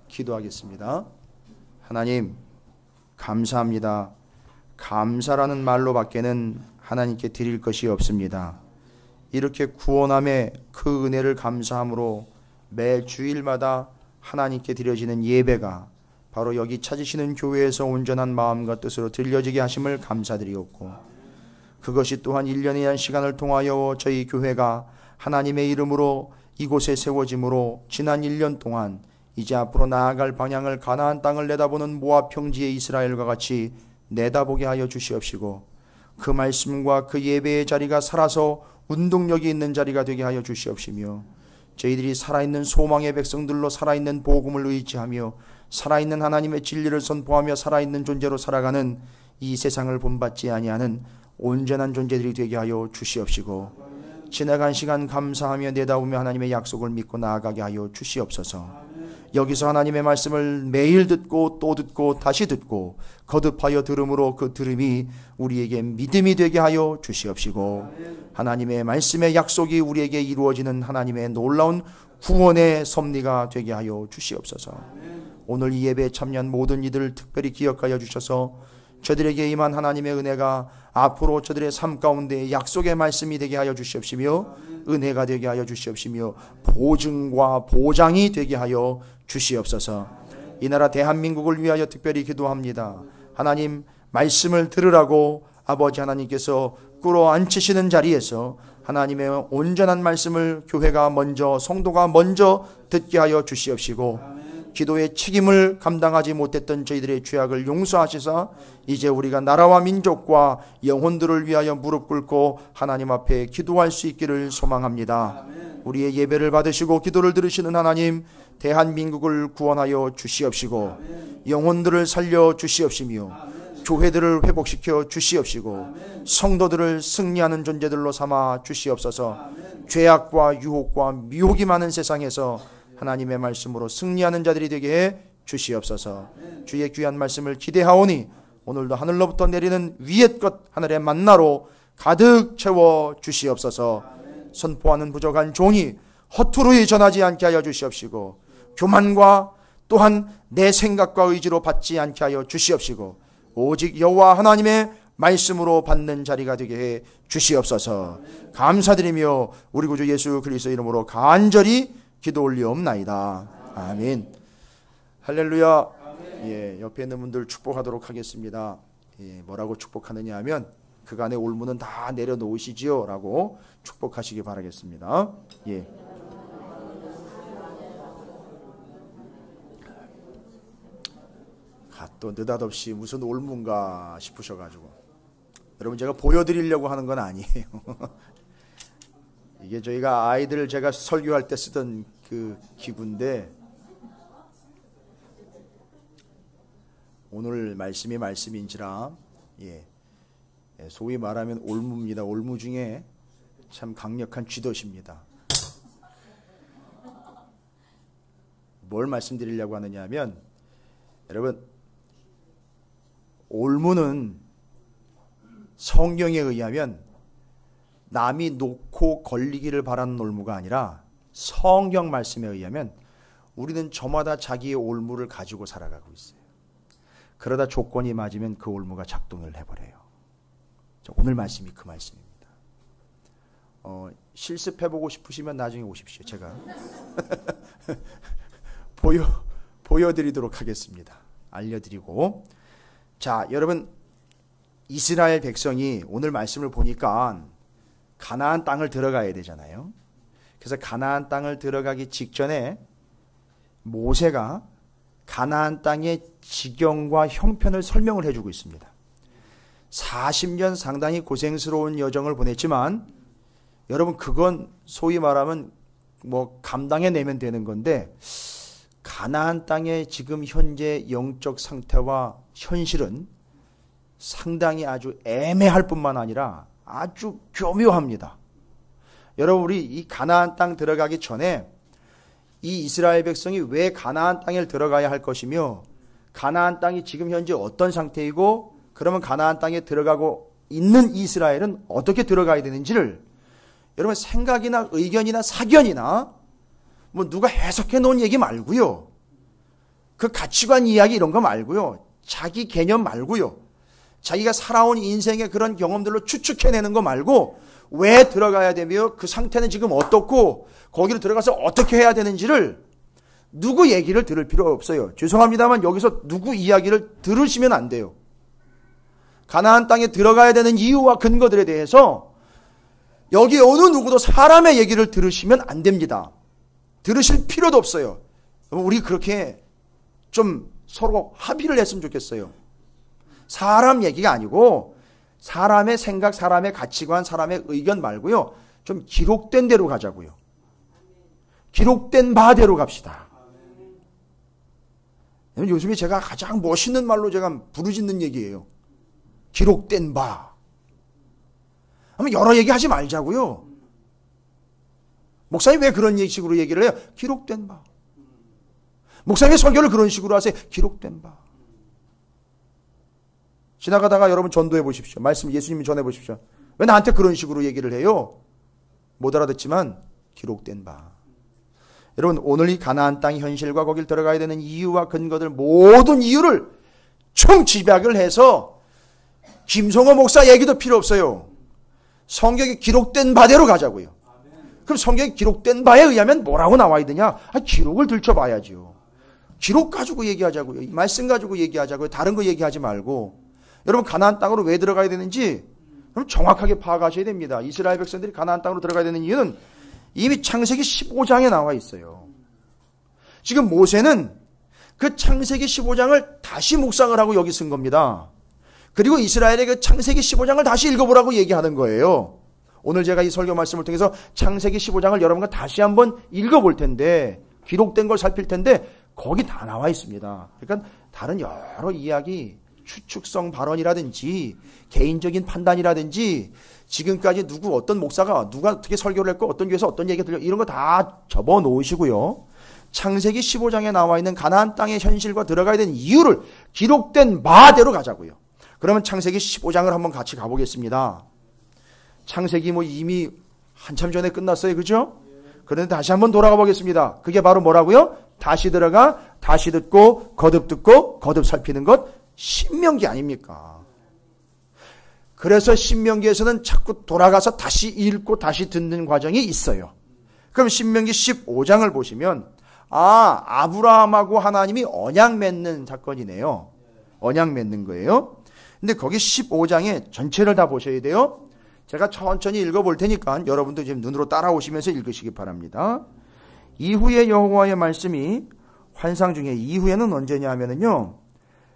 기도하겠습니다. 하나님, 감사합니다. 감사라는 말로 밖에는 하나님께 드릴 것이 없습니다. 이렇게 구원함의 그 은혜를 감사함으로 매 주일마다 하나님께 드려지는 예배가 바로 여기 찾으시는 교회에서 온전한 마음과 뜻으로 들려지게 하심을 감사드리옵고, 그것이 또한 1년에 한 시간을 통하여 저희 교회가 하나님의 이름으로 이곳에 세워짐으로 지난 1년 동안 이제 앞으로 나아갈 방향을 가나안 땅을 내다보는 모압 평지의 이스라엘과 같이 내다보게 하여 주시옵시고, 그 말씀과 그 예배의 자리가 살아서 운동력이 있는 자리가 되게 하여 주시옵시며, 저희들이 살아있는 소망의 백성들로 살아있는 복음을 의지하며 살아있는 하나님의 진리를 선포하며 살아있는 존재로 살아가는 이 세상을 본받지 아니하는 온전한 존재들이 되게 하여 주시옵시고, 지나간 시간 감사하며 내다보며 하나님의 약속을 믿고 나아가게 하여 주시옵소서. 여기서 하나님의 말씀을 매일 듣고 또 듣고 다시 듣고 거듭하여 들음으로 그 들음이 우리에게 믿음이 되게 하여 주시옵시고, 하나님의 말씀의 약속이 우리에게 이루어지는 하나님의 놀라운 구원의 섭리가 되게 하여 주시옵소서. 오늘 이 예배에 참여한 모든 이들을 특별히 기억하여 주셔서 저들에게 임한 하나님의 은혜가 앞으로 저들의 삶 가운데 약속의 말씀이 되게 하여 주시옵시며, 은혜가 되게 하여 주시옵시며, 보증과 보장이 되게 하여 주시옵소서. 이 나라 대한민국을 위하여 특별히 기도합니다. 하나님, 말씀을 들으라고 아버지 하나님께서 끌어안치시는 자리에서 하나님의 온전한 말씀을 교회가 먼저, 성도가 먼저 듣게 하여 주시옵시고, 기도의 책임을 감당하지 못했던 저희들의 죄악을 용서하시사 이제 우리가 나라와 민족과 영혼들을 위하여 무릎 꿇고 하나님 앞에 기도할 수 있기를 소망합니다. 우리의 예배를 받으시고 기도를 들으시는 하나님, 대한민국을 구원하여 주시옵시고, 영혼들을 살려 주시옵시며, 교회들을 회복시켜 주시옵시고, 성도들을 승리하는 존재들로 삼아 주시옵소서. 죄악과 유혹과 미혹이 많은 세상에서 하나님의 말씀으로 승리하는 자들이 되게 해 주시옵소서. 주의 귀한 말씀을 기대하오니 오늘도 하늘로부터 내리는 위의 것 하늘의 만나로 가득 채워 주시옵소서. 선포하는 부족한 종이 허투루히 전하지 않게 하여 주시옵시고, 교만과 또한 내 생각과 의지로 받지 않게 하여 주시옵시고, 오직 여호와 하나님의 말씀으로 받는 자리가 되게 해 주시옵소서. 감사드리며 우리 구주 예수 그리스도 이름으로 간절히 기도 올리옵나이다. 아멘. 할렐루야. 예, 옆에 있는 분들 축복하도록 하겠습니다. 예, 뭐라고 축복하느냐 하면 그간의 올무는 다 내려놓으시지요 라고 축복하시기 바라겠습니다. 예. 또 느닷없이 무슨 올무인가 싶으셔가지고, 여러분 제가 보여드리려고 하는 건 아니에요. 이게 저희가 아이들 제가 설교할 때 쓰던 그 기구인데, 오늘 말씀이 말씀인지라 소위 말하면 올무입니다. 올무 중에 참 강력한 쥐덫입니다. 뭘 말씀드리려고 하느냐 하면, 여러분 올무는 성경에 의하면 남이 놓고 걸리기를 바라는 올무가 아니라 성경 말씀에 의하면 우리는 저마다 자기의 올무를 가지고 살아가고 있어요. 그러다 조건이 맞으면 그 올무가 작동을 해버려요. 오늘 말씀이 그 말씀입니다. 실습해보고 싶으시면 나중에 오십시오. 제가 보여드리도록 하겠습니다. 알려드리고. 자, 여러분, 이스라엘 백성이 오늘 말씀을 보니까 가나안 땅을 들어가야 되잖아요. 그래서 가나안 땅을 들어가기 직전에 모세가 가나안 땅의 지경과 형편을 설명을 해주고 있습니다. 40년 상당히 고생스러운 여정을 보냈지만, 여러분 그건 소위 말하면 뭐 감당해내면 되는 건데, 가나안 땅의 지금 현재 영적 상태와 현실은 상당히 아주 애매할 뿐만 아니라 아주 교묘합니다. 여러분, 우리 이 가나안 땅 들어가기 전에 이 이스라엘 백성이 왜 가나안 땅에 들어가야 할 것이며, 가나안 땅이 지금 현재 어떤 상태이고, 그러면 가나안 땅에 들어가고 있는 이스라엘은 어떻게 들어가야 되는지를 여러분 생각이나 의견이나 사견이나 뭐 누가 해석해 놓은 얘기 말고요, 그 가치관 이야기 이런 거 말고요. 자기 개념 말고요. 자기가 살아온 인생의 그런 경험들로 추측해내는 거 말고 왜 들어가야 되며 그 상태는 지금 어떻고 거기로 들어가서 어떻게 해야 되는지를 누구 얘기를 들을 필요 없어요. 죄송합니다만 여기서 누구 이야기를 들으시면 안 돼요. 가나안 땅에 들어가야 되는 이유와 근거들에 대해서 여기 어느 누구도 사람의 얘기를 들으시면 안 됩니다. 들으실 필요도 없어요. 우리 그렇게 좀 서로 합의를 했으면 좋겠어요. 사람 얘기가 아니고 사람의 생각, 사람의 가치관, 사람의 의견 말고요. 좀 기록된 대로 가자고요. 기록된 바대로 갑시다. 요즘에 제가 가장 멋있는 말로 제가 부르짖는 얘기예요. 기록된 바. 한번 여러 얘기 하지 말자고요. 목사님 왜 그런 식으로 얘기를 해요? 기록된 바. 목사님의 설교를 그런 식으로 하세요. 기록된 바. 지나가다가 여러분 전도해 보십시오. 말씀 예수님이 전해 보십시오. 왜 나한테 그런 식으로 얘기를 해요? 못 알아듣지만 기록된 바. 여러분 오늘 이 가나안 땅 현실과 거길 들어가야 되는 이유와 근거들 모든 이유를 총집약을 해서 김성호 목사 얘기도 필요 없어요. 성경에 기록된 바대로 가자고요. 그럼 성경에 기록된 바에 의하면 뭐라고 나와 있느냐? 기록을 들춰봐야죠. 기록 가지고 얘기하자고요. 이 말씀 가지고 얘기하자고요. 다른 거 얘기하지 말고. 여러분 가나안 땅으로 왜 들어가야 되는지 여러분 정확하게 파악하셔야 됩니다. 이스라엘 백성들이 가나안 땅으로 들어가야 되는 이유는 이미 창세기 15장에 나와 있어요. 지금 모세는 그 창세기 15장을 다시 묵상을 하고 여기 쓴 겁니다. 그리고 이스라엘의 그 창세기 15장을 다시 읽어보라고 얘기하는 거예요. 오늘 제가 이 설교 말씀을 통해서 창세기 15장을 여러분과 다시 한번 읽어볼 텐데 기록된 걸 살필 텐데 거기 다 나와 있습니다. 그러니까 다른 여러 이야기 추측성 발언이라든지 개인적인 판단이라든지 지금까지 누구 어떤 목사가 누가 어떻게 설교를 했고 어떤 교회에서 어떤 얘기가 들려 이런 거 다 접어 놓으시고요. 창세기 15장에 나와 있는 가나안 땅의 현실과 들어가야 되는 이유를 기록된 바대로 가자고요. 그러면 창세기 15장을 한번 같이 가보겠습니다. 창세기 이미 한참 전에 끝났어요. 그죠? 그런데 다시 한번 돌아가 보겠습니다. 그게 바로 뭐라고요? 다시 들어가, 다시 듣고, 거듭 살피는 것, 신명기 아닙니까? 그래서 신명기에서는 자꾸 돌아가서 다시 읽고 다시 듣는 과정이 있어요. 그럼 신명기 15장을 보시면 아브라함하고 하나님이 언약 맺는 사건이네요. 언약 맺는 거예요. 근데 거기 15장에 전체를 다 보셔야 돼요. 제가 천천히 읽어볼 테니까 여러분도 지금 눈으로 따라오시면서 읽으시기 바랍니다. 이후에 여호와의 말씀이 환상 중에 이후에는 언제냐 하면은요.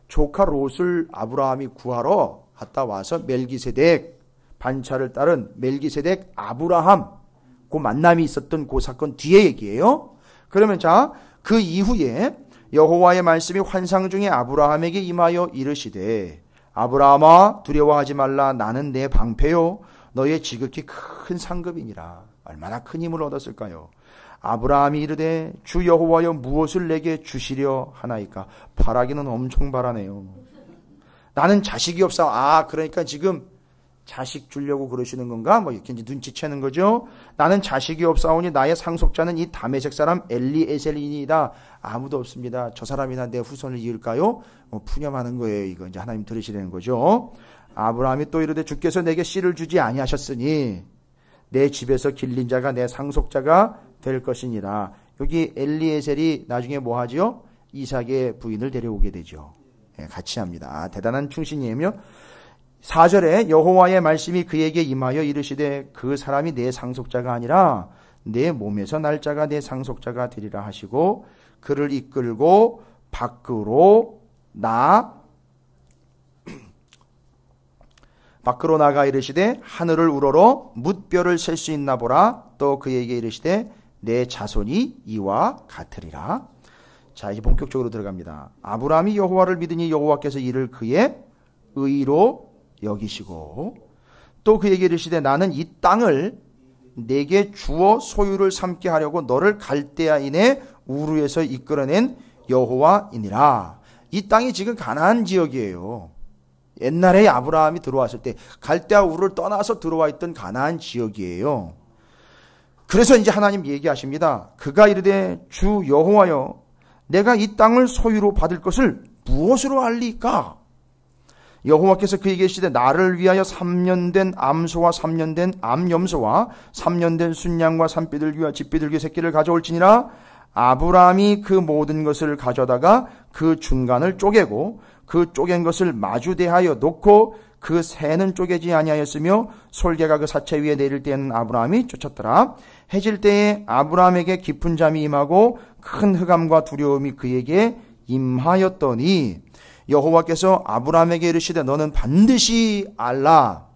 조카 롯을 아브라함이 구하러 갔다 와서 멜기세덱 반차를 따른 멜기세덱 아브라함 그 만남이 있었던 그 사건 뒤에 얘기예요. 그러면 그 이후에 여호와의 말씀이 환상 중에 아브라함에게 임하여 이르시되 아브라함아 두려워하지 말라 나는 내 방패요 너의 지극히 큰 상급이니라. 얼마나 큰 힘을 얻었을까요? 아브라함이 이르되 주 여호와여 무엇을 내게 주시려 하나이까. 바라기는 엄청 바라네요. 나는 자식이 없사. 그러니까 지금 자식 주려고 그러시는 건가? 이렇게 이제 눈치채는 거죠. 나는 자식이 없사오니 나의 상속자는 이 다메섹 사람 엘리에셀이니이다. 아무도 없습니다. 저 사람이나 내 후손을 이을까요? 푸념하는 거예요. 이거 이제 하나님 들으시려는 거죠. 아브라함이 또 이르되 주께서 내게 씨를 주지 아니하셨으니 내 집에서 길린 자가 내 상속자가 될 것이니라. 여기 엘리에셀이 나중에 뭐 하죠? 이삭의 부인을 데려오게 되죠. 같이 합니다. 대단한 충신이에요. 4절에 여호와의 말씀이 그에게 임하여 이르시되 그 사람이 내 상속자가 아니라 내 몸에서 날 자가 내 상속자가 되리라 하시고 그를 이끌고 밖으로 나가 이르시되 하늘을 우러러 뭇별을 셀 수 있나 보라. 또 그에게 이르시되 내 자손이 이와 같으리라. 자, 이제 본격적으로 들어갑니다. 아브라함이 여호와를 믿으니 여호와께서 이를 그의 의로 여기시고 또 그에게 이르시되 나는 이 땅을 내게 주어 소유를 삼게 하려고 너를 갈대아인의 우르에서 이끌어낸 여호와이니라. 이 땅이 지금 가나안 지역이에요. 옛날에 아브라함이 들어왔을 때 갈대아 우르를 떠나서 들어와 있던 가나안 지역이에요. 그래서 이제 하나님 얘기하십니다. 그가 이르되 주 여호와여 내가 이 땅을 소유로 받을 것을 무엇으로 알리까? 여호와께서 그에게 이르시되 나를 위하여 3년 된 암소와 3년 된 암염소와 3년 된 순양과 산비둘기와 집비둘기 새끼를 가져올지니라. 아브라함이 그 모든 것을 가져다가 그 중간을 쪼개고 그 쪼갠 것을 마주대하여 놓고 그 새는 쪼개지 아니하였으며 솔개가 그 사체 위에 내릴 때에는 아브라함이 쫓았더라. 해질 때에 아브라함에게 깊은 잠이 임하고 큰 흑암과 두려움이 그에게 임하였더니 여호와께서 아브라함에게 이르시되 너는 반드시 알라.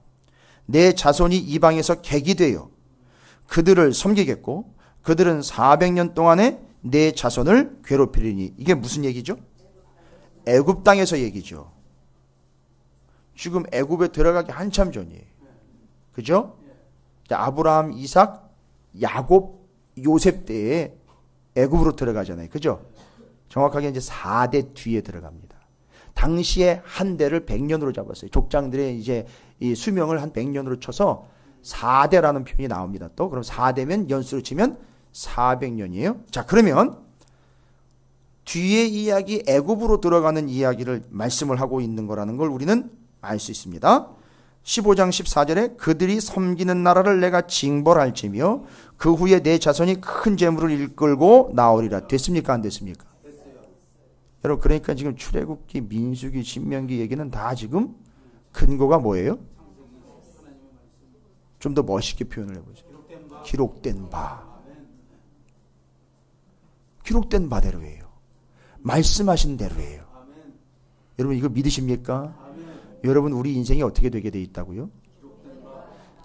내 자손이 이방에서 객이 되어 그들을 섬기겠고 그들은 400년 동안에 내 자손을 괴롭히리니. 이게 무슨 얘기죠? 애굽 땅에서 얘기죠. 지금 애굽에 들어가기 한참 전이에요. 그죠? 아브라함, 이삭, 야곱, 요셉 때에 애굽으로 들어가잖아요. 그죠? 정확하게 이제 4대 뒤에 들어갑니다. 당시에 한 대를 100년으로 잡았어요. 족장들의 이제 이 수명을 한 100년으로 쳐서 4대라는 표현이 나옵니다. 또 그럼 4대면 연수로 치면 400년이에요. 자, 그러면 뒤에 이야기 애굽으로 들어가는 이야기를 말씀을 하고 있는 거라는 걸 우리는 알 수 있습니다. 15장 14절에 그들이 섬기는 나라를 내가 징벌할지며 그 후에 내 자손이 큰 재물을 이끌고 나오리라. 됐습니까? 안 됐습니까? 됐어요. 여러분, 그러니까 지금 출애굽기, 민수기, 신명기 얘기는 다 지금 근거가 뭐예요? 좀 더 멋있게 표현을 해보죠. 기록된 바. 기록된 바대로예요. 말씀하신 대로예요. 여러분, 이거 믿으십니까? 여러분, 우리 인생이 어떻게 되게 돼 있다고요?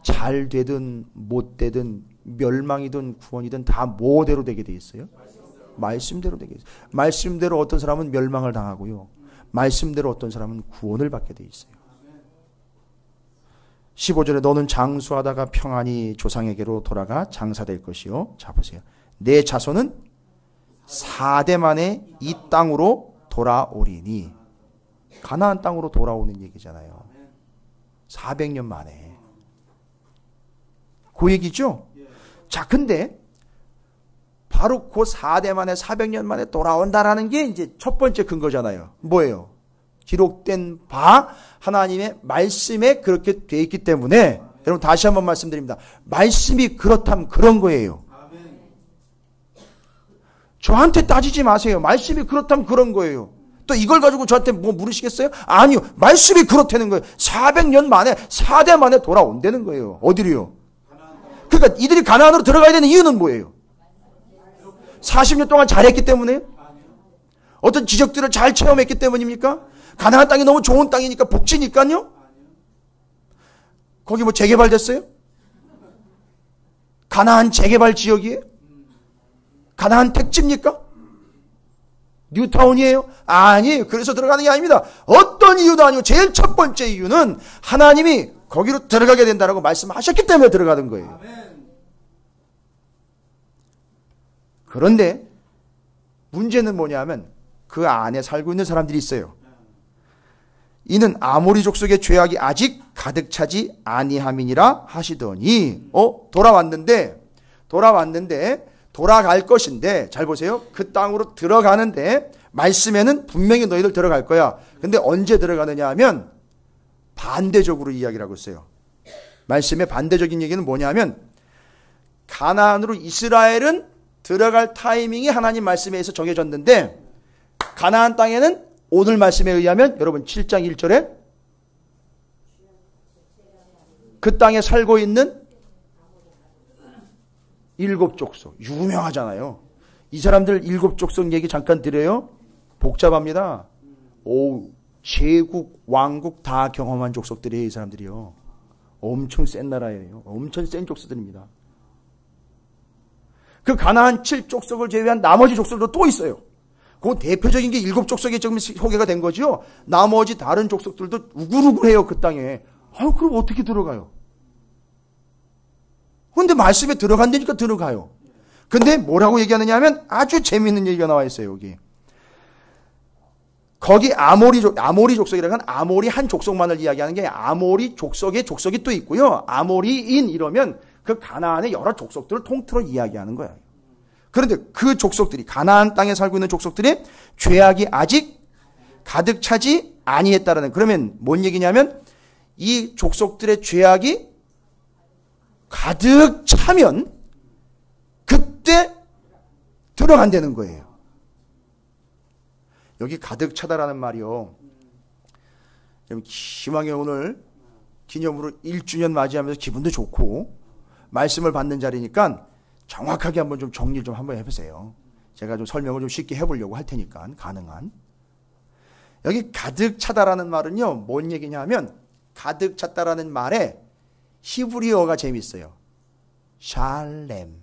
잘 되든 못 되든 멸망이든 구원이든 다 뭐대로 되게 돼 있어요? 말씀대로 되게 있어요. 말씀대로 어떤 사람은 멸망을 당하고요. 말씀대로 어떤 사람은 구원을 받게 돼 있어요. 15절에 너는 장수하다가 평안히 조상에게로 돌아가 장사될 것이요. 자, 보세요. 내 자손은 4대 만에 이 땅으로 돌아오리니. 가나안 땅으로 돌아오는 얘기잖아요. 400년 만에. 그 얘기죠? 자, 근데 바로 그 4대 만에 400년 만에 돌아온다라는 게 이제 첫 번째 근거잖아요. 뭐예요? 기록된 바 하나님의 말씀에 그렇게 돼 있기 때문에 여러분 다시 한번 말씀드립니다. 말씀이 그렇다면 그런 거예요. 저한테 따지지 마세요. 말씀이 그렇다면 그런 거예요. 또 이걸 가지고 저한테 뭐 물으시겠어요? 아니요. 말씀이 그렇다는 거예요. 400년 만에 4대 만에 돌아온다는 거예요. 어디로요? 그러니까 이들이 가나안으로 들어가야 되는 이유는 뭐예요? 40년 동안 잘했기 때문에요? 어떤 지적들을 잘 체험했기 때문입니까? 가나안 땅이 너무 좋은 땅이니까 복지니까요? 거기 뭐 재개발됐어요? 가나안 재개발 지역이에요? 가나안 택지입니까? 뉴타운이에요? 아니에요. 그래서 들어가는 게 아닙니다. 어떤 이유도 아니고 제일 첫 번째 이유는 하나님이 거기로 들어가게 된다라고 말씀하셨기 때문에 들어가는 거예요. 그런데 문제는 뭐냐면 그 안에 살고 있는 사람들이 있어요. 이는 아모리 족속의 죄악이 아직 가득 차지 아니함이니라 하시더니 돌아왔는데 돌아갈 것인데 잘 보세요. 그 땅으로 들어가는데 말씀에는 분명히 너희들 들어갈 거야. 근데 언제 들어가느냐 하면 반대적으로 이야기를 하고 있어요. 말씀의 반대적인 얘기는 뭐냐면 가나안으로 이스라엘은 들어갈 타이밍이 하나님 말씀에 의해서 정해졌는데 가나안 땅에는 오늘 말씀에 의하면 여러분 7장 1절에 그 땅에 살고 있는 7족속 유명하잖아요. 이 사람들 7족속 얘기 잠깐 드려요. 복잡합니다. 제국 왕국 다 경험한 족속들이에요. 이 사람들이요. 엄청 센 나라예요. 엄청 센 족속들입니다. 그 가나안 7족속을 제외한 나머지 족속들도 또 있어요. 그 대표적인 게 7족속이 지금 소개가 된 거죠. 나머지 다른 족속들도 우글우글해요. 그 땅에. 그럼 어떻게 들어가요? 근데 말씀에 들어간다니까 들어가요. 근데 뭐라고 얘기하느냐 하면 아주 재미있는 얘기가 나와 있어요. 여기. 거기 아모리 족속이라는 건 아모리 한 족속만을 이야기하는 게 아모리 족속의 족속이 또 있고요. 아모리인 이러면 그 가나안의 여러 족속들을 통틀어 이야기하는 거예요. 그런데 그 족속들이, 가나안 땅에 살고 있는 족속들이 죄악이 아직 가득 차지 아니했다라는, 그러면 뭔 얘기냐면 이 족속들의 죄악이 가득 차면 그때 들어간다는 거예요. 여기 가득 차다라는 말이요, 심하게 오늘 기념으로 1주년 맞이하면서 기분도 좋고 말씀을 받는 자리니까 정확하게 한번 좀 정리를 좀 한번 해보세요. 제가 좀 설명을 좀 쉽게 해보려고 할 테니까, 가능한. 여기 가득 차다라는 말은요, 뭔 얘기냐 하면, 가득 찼다라는 말에 히브리어가 재밌어요. 샬렘.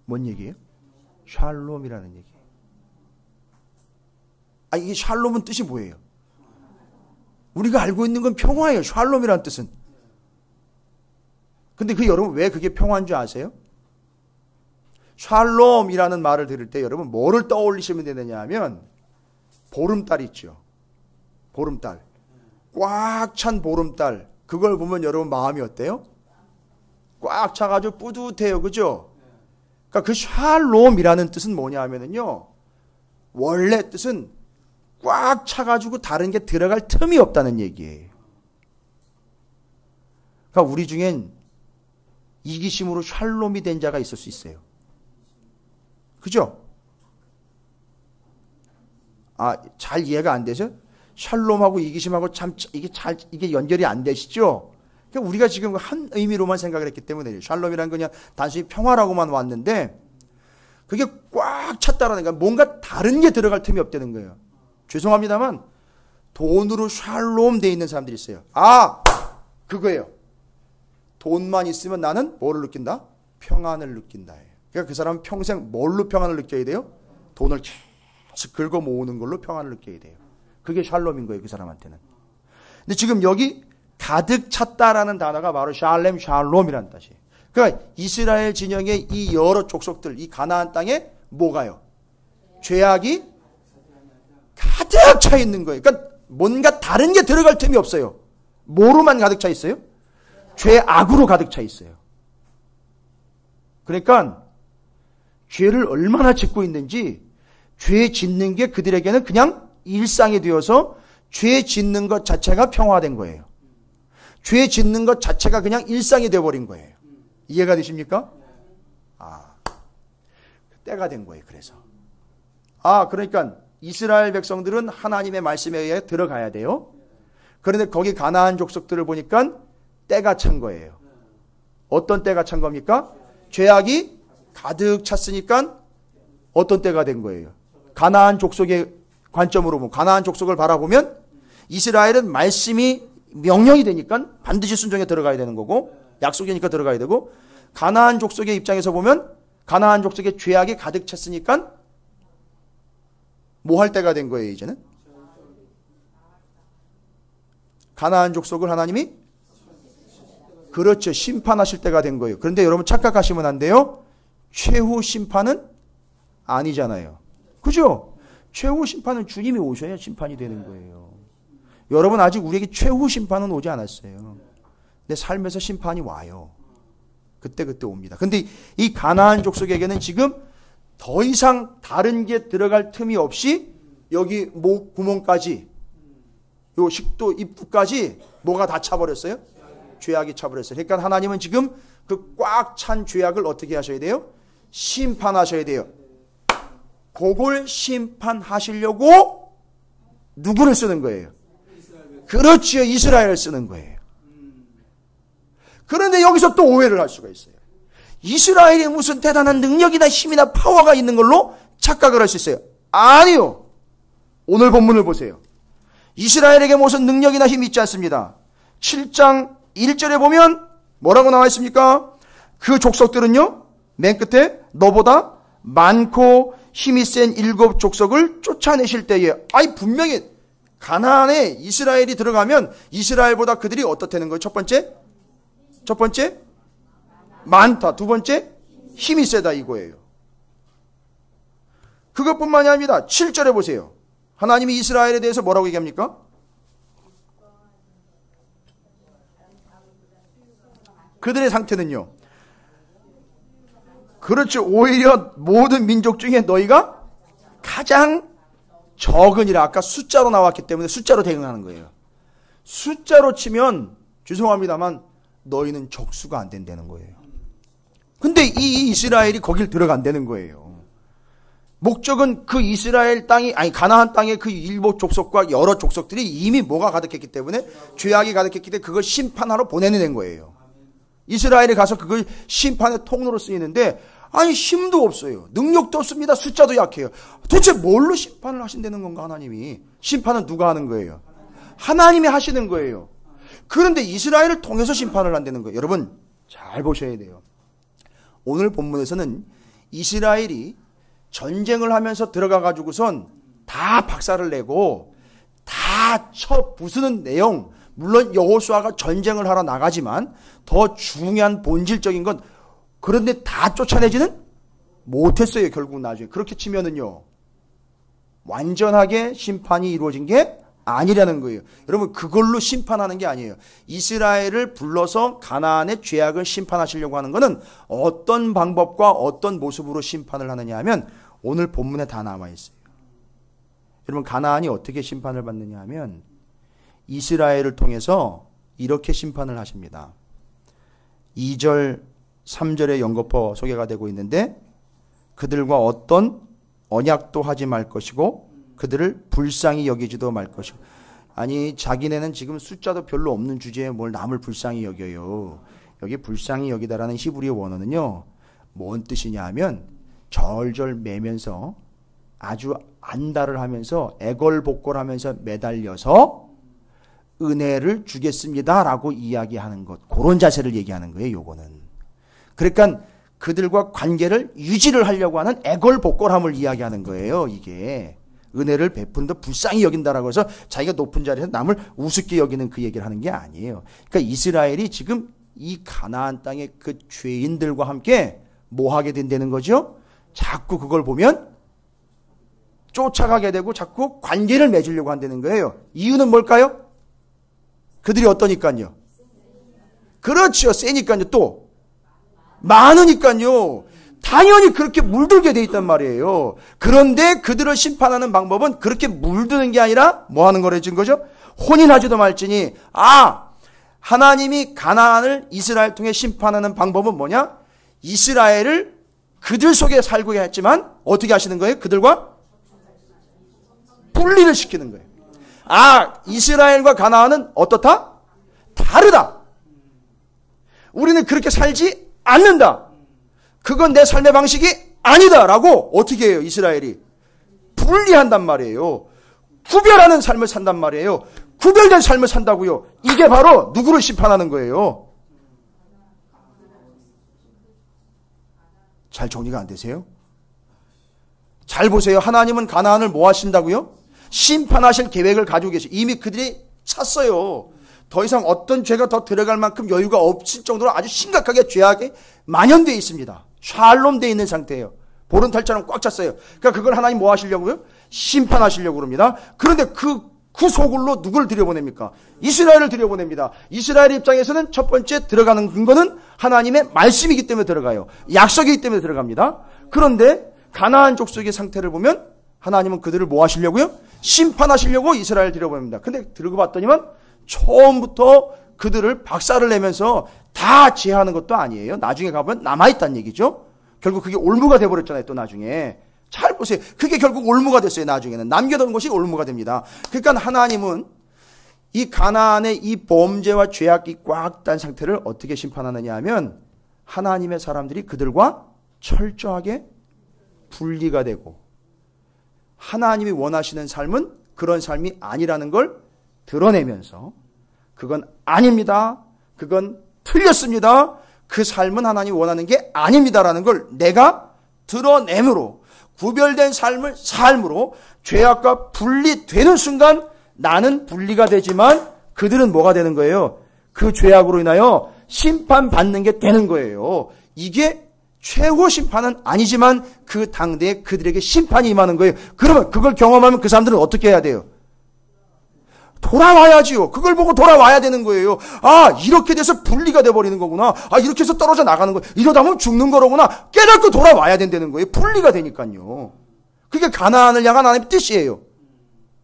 뭔 얘기예요? 샬롬이라는 얘기예요. 이게 샬롬은 뜻이 뭐예요? 우리가 알고 있는 건 평화예요. 샬롬이라는 뜻은. 근데 여러분 왜 그게 평화인 줄 아세요? 샬롬이라는 말을 들을 때 여러분 뭐를 떠올리시면 되느냐 하면, 보름달 있죠. 보름달. 꽉 찬 보름달. 그걸 보면 여러분 마음이 어때요? 꽉 차가지고 뿌듯해요. 그죠? 그러니까 그 샬롬이라는 뜻은 뭐냐 하면은요, 원래 뜻은 꽉 차가지고 다른 게 들어갈 틈이 없다는 얘기예요. 그러니까 우리 중엔 이기심으로 샬롬이 된 자가 있을 수 있어요. 그죠? 잘 이해가 안 되죠? 샬롬하고 이기심하고 참 이게 연결이 안 되시죠? 그러니까 우리가 지금 한 의미로만 생각을 했기 때문에 샬롬이라는 건 그냥 단순히 평화라고만 왔는데, 그게 꽉 찼다라는 건 뭔가 다른 게 들어갈 틈이 없다는 거예요. 죄송합니다만 돈으로 샬롬 돼 있는 사람들이 있어요. 그거예요. 돈만 있으면 나는 뭐를 느낀다? 평안을 느낀다. 그러니까 그 사람은 평생 뭘로 평안을 느껴야 돼요? 돈을 계속 긁어 모으는 걸로 평안을 느껴야 돼요. 그게 샬롬인 거예요, 그 사람한테는. 근데 지금 여기 가득 찼다라는 단어가 바로 샬렘, 샬롬이라는 뜻이에요. 그러니까 이스라엘 진영의 이 여러 족속들, 이 가나안 땅에 뭐가요? 죄악이 가득 차 있는 거예요. 그러니까 뭔가 다른 게 들어갈 틈이 없어요. 뭐로만 가득 차 있어요? 죄악으로 가득 차 있어요. 그러니까 죄를 얼마나 짓고 있는지, 죄 짓는 게 그들에게는 그냥 일상이 되어서 죄 짓는 것 자체가 평화된 거예요. 죄 짓는 것 자체가 그냥 일상이 되어버린 거예요. 이해가 되십니까? 때가 된 거예요. 그래서 그러니까 이스라엘 백성들은 하나님의 말씀에 의해 들어가야 돼요. 그런데 거기 가나안 족속들을 보니까 때가 찬 거예요. 어떤 때가 찬 겁니까? 죄악이 가득 찼으니까 어떤 때가 된 거예요? 가나안 족속의 관점으로 보면, 가나안 족속을 바라보면 이스라엘은 말씀이 명령이 되니까 반드시 순종에 들어가야 되는 거고, 약속이니까 들어가야 되고, 가나안 족속의 입장에서 보면 가나안 족속의 죄악이 가득 찼으니까 뭐 할 때가 된 거예요, 이제는? 가나안 족속을 하나님이, 그렇죠, 심판하실 때가 된 거예요. 그런데 여러분 착각하시면 안 돼요. 최후 심판은 아니잖아요. 그죠? 최후 심판은 주님이 오셔야 심판이 되는 거예요. 여러분 아직 우리에게 최후 심판은 오지 않았어요. 내 삶에서 심판이 와요. 그때 옵니다. 근데 이 가나안 족속에게는 지금 더 이상 다른 게 들어갈 틈이 없이 여기 목 구멍까지, 요 식도 입구까지 뭐가 다 차버렸어요? 죄악이 차버렸어요. 그러니까 하나님은 지금 그 꽉 찬 죄악을 어떻게 하셔야 돼요? 심판하셔야 돼요. 그걸 심판하시려고 누구를 쓰는 거예요? 그렇지요, 이스라엘을 쓰는 거예요. 그런데 여기서 또 오해를 할 수가 있어요. 이스라엘이 무슨 대단한 능력이나 힘이나 파워가 있는 걸로 착각을 할 수 있어요. 아니요. 오늘 본문을 보세요. 이스라엘에게 무슨 능력이나 힘이 있지 않습니다. 7장 1절에 보면 뭐라고 나와 있습니까? 그 족속들은요, 맨 끝에 너보다 많고 힘이 센 7 족속을 쫓아내실 때에, 분명히 가나안에 이스라엘이 들어가면 이스라엘보다 그들이 어떻다는 거예요? 첫 번째 많다. 두 번째 힘이 세다 이거예요. 그것뿐만이 아닙니다. 7절에 보세요. 하나님이 이스라엘에 대해서 뭐라고 얘기합니까? 그들의 상태는요, 그렇죠. 오히려 모든 민족 중에 너희가 가장 적으니라. 아까 숫자로 나왔기 때문에 숫자로 대응하는 거예요. 숫자로 치면 죄송합니다만 너희는 적수가 안 된다는 거예요. 근데 이 이스라엘이 거길 들어간다는 거예요. 목적은 그 이스라엘 땅이, 아니 가나안 땅의 그 일곱 족속과 여러 족속들이 이미 뭐가 가득했기 때문에, 죄악이 가득했기 때문에 그걸 심판하러 보내는 거예요. 이스라엘이 가서 그걸 심판의 통로로 쓰이는데, 아니 힘도 없어요. 능력도 없습니다. 숫자도 약해요. 도대체 뭘로 심판을 하신다는 건가 하나님이? 심판은 누가 하는 거예요? 하나님이 하시는 거예요. 그런데 이스라엘을 통해서 심판을 한다는 거예요. 여러분 잘 보셔야 돼요. 오늘 본문에서는 이스라엘이 전쟁을 하면서 들어가 가지고선 다 박살을 내고 다 쳐 부수는 내용, 물론 여호수아가 전쟁을 하러 나가지만 더 중요한 본질적인 건 그런데 다 쫓아내지는 못했어요. 결국 나중에. 그렇게 치면은요 완전하게 심판이 이루어진 게 아니라는 거예요. 여러분 그걸로 심판하는 게 아니에요. 이스라엘을 불러서 가나안의 죄악을 심판하시려고 하는 것은 어떤 방법과 어떤 모습으로 심판을 하느냐 하면 오늘 본문에 다 남아 있어요. 여러분 가나안이 어떻게 심판을 받느냐 하면 이스라엘을 통해서 이렇게 심판을 하십니다. 2절 3절에 연거푸 소개가 되고 있는데 그들과 어떤 언약도 하지 말 것이고 그들을 불쌍히 여기지도 말 것이고. 아니 자기네는 지금 숫자도 별로 없는 주제에 뭘 남을 불쌍히 여겨요. 여기 불쌍히 여기다라는 히브리어 원어는요 뭔 뜻이냐 하면 절절 매면서 아주 안달을 하면서 애걸복걸하면서 매달려서 은혜를 주겠습니다 라고 이야기하는 것, 그런 자세를 얘기하는 거예요. 요거는 그러니까 그들과 관계를 유지를 하려고 하는 애걸복걸함을 이야기하는 거예요. 이게 은혜를 베푼다, 불쌍히 여긴다라고 해서 자기가 높은 자리에서 남을 우습게 여기는 그 얘기를 하는 게 아니에요. 그러니까 이스라엘이 지금 이 가나안 땅의 그 죄인들과 함께 뭐 하게 된다는 거죠? 자꾸 그걸 보면 쫓아가게 되고 자꾸 관계를 맺으려고 한다는 거예요. 이유는 뭘까요? 그들이 어떠니까요? 그렇죠. 세니까요. 또 많으니까요. 당연히 그렇게 물들게 돼 있단 말이에요. 그런데 그들을 심판하는 방법은 그렇게 물드는 게 아니라 뭐 하는 거래진 거죠? 혼인하지도 말지니, 하나님이 가나안을 이스라엘 통해 심판하는 방법은 뭐냐? 이스라엘을 그들 속에 살고 했지만 어떻게 하시는 거예요? 그들과 분리를 시키는 거예요. 이스라엘과 가나안은 어떻다? 다르다. 우리는 그렇게 살지 않는다. 그건 내 삶의 방식이 아니다라고 어떻게 해요? 이스라엘이 분리한단 말이에요. 구별하는 삶을 산단 말이에요. 구별된 삶을 산다고요. 이게 바로 누구를 심판하는 거예요? 잘 정리가 안 되세요? 잘 보세요. 하나님은 가나안을 뭐 하신다고요? 심판하실 계획을 가지고 계세요. 이미 그들이 찼어요. 더 이상 어떤 죄가 더 들어갈 만큼 여유가 없을 정도로 아주 심각하게 죄악에 만연되어 있습니다. 샬롬되어 있는 상태예요. 보름달처럼 꽉 찼어요. 그러니까 그걸 하나님 뭐 하시려고요? 심판하시려고 그럽니다. 그런데 그 소굴로 누굴 들여보냅니까? 이스라엘을 들여보냅니다. 이스라엘 입장에서는 첫 번째 들어가는 근거는 하나님의 말씀이기 때문에 들어가요. 약속이기 때문에 들어갑니다. 그런데 가나안 족속의 상태를 보면 하나님은 그들을 뭐 하시려고요? 심판하시려고 이스라엘 들여보냅니다. 근데 들고 봤더니만 처음부터 그들을 박살을 내면서 다 제하는 것도 아니에요. 나중에 가보면 남아있다는 얘기죠. 결국 그게 올무가 돼버렸잖아요. 또 나중에. 잘 보세요. 그게 결국 올무가 됐어요. 나중에는. 남겨둔 것이 올무가 됩니다. 그러니까 하나님은 이 가나안의 이 범죄와 죄악이 꽉 단 상태를 어떻게 심판하느냐 하면 하나님의 사람들이 그들과 철저하게 분리가 되고 하나님이 원하시는 삶은 그런 삶이 아니라는 걸 드러내면서 그건 아닙니다. 그건 틀렸습니다. 그 삶은 하나님이 원하는 게 아닙니다라는 걸 내가 드러내므로 구별된 삶으로 죄악과 분리되는 순간 나는 분리가 되지만 그들은 뭐가 되는 거예요? 그 죄악으로 인하여 심판받는 게 되는 거예요. 이게 최후 심판은 아니지만 그 당대에 그들에게 심판이 임하는 거예요. 그러면 그걸 경험하면 그 사람들은 어떻게 해야 돼요? 돌아와야지요. 그걸 보고 돌아와야 되는 거예요. 아, 이렇게 돼서 분리가 돼버리는 거구나. 아, 이렇게 해서 떨어져 나가는 거예요. 이러다 보면 죽는 거로구나. 깨닫고 돌아와야 된다는 거예요. 분리가 되니까요. 그게 가나안을 향한 하나님의 뜻이에요.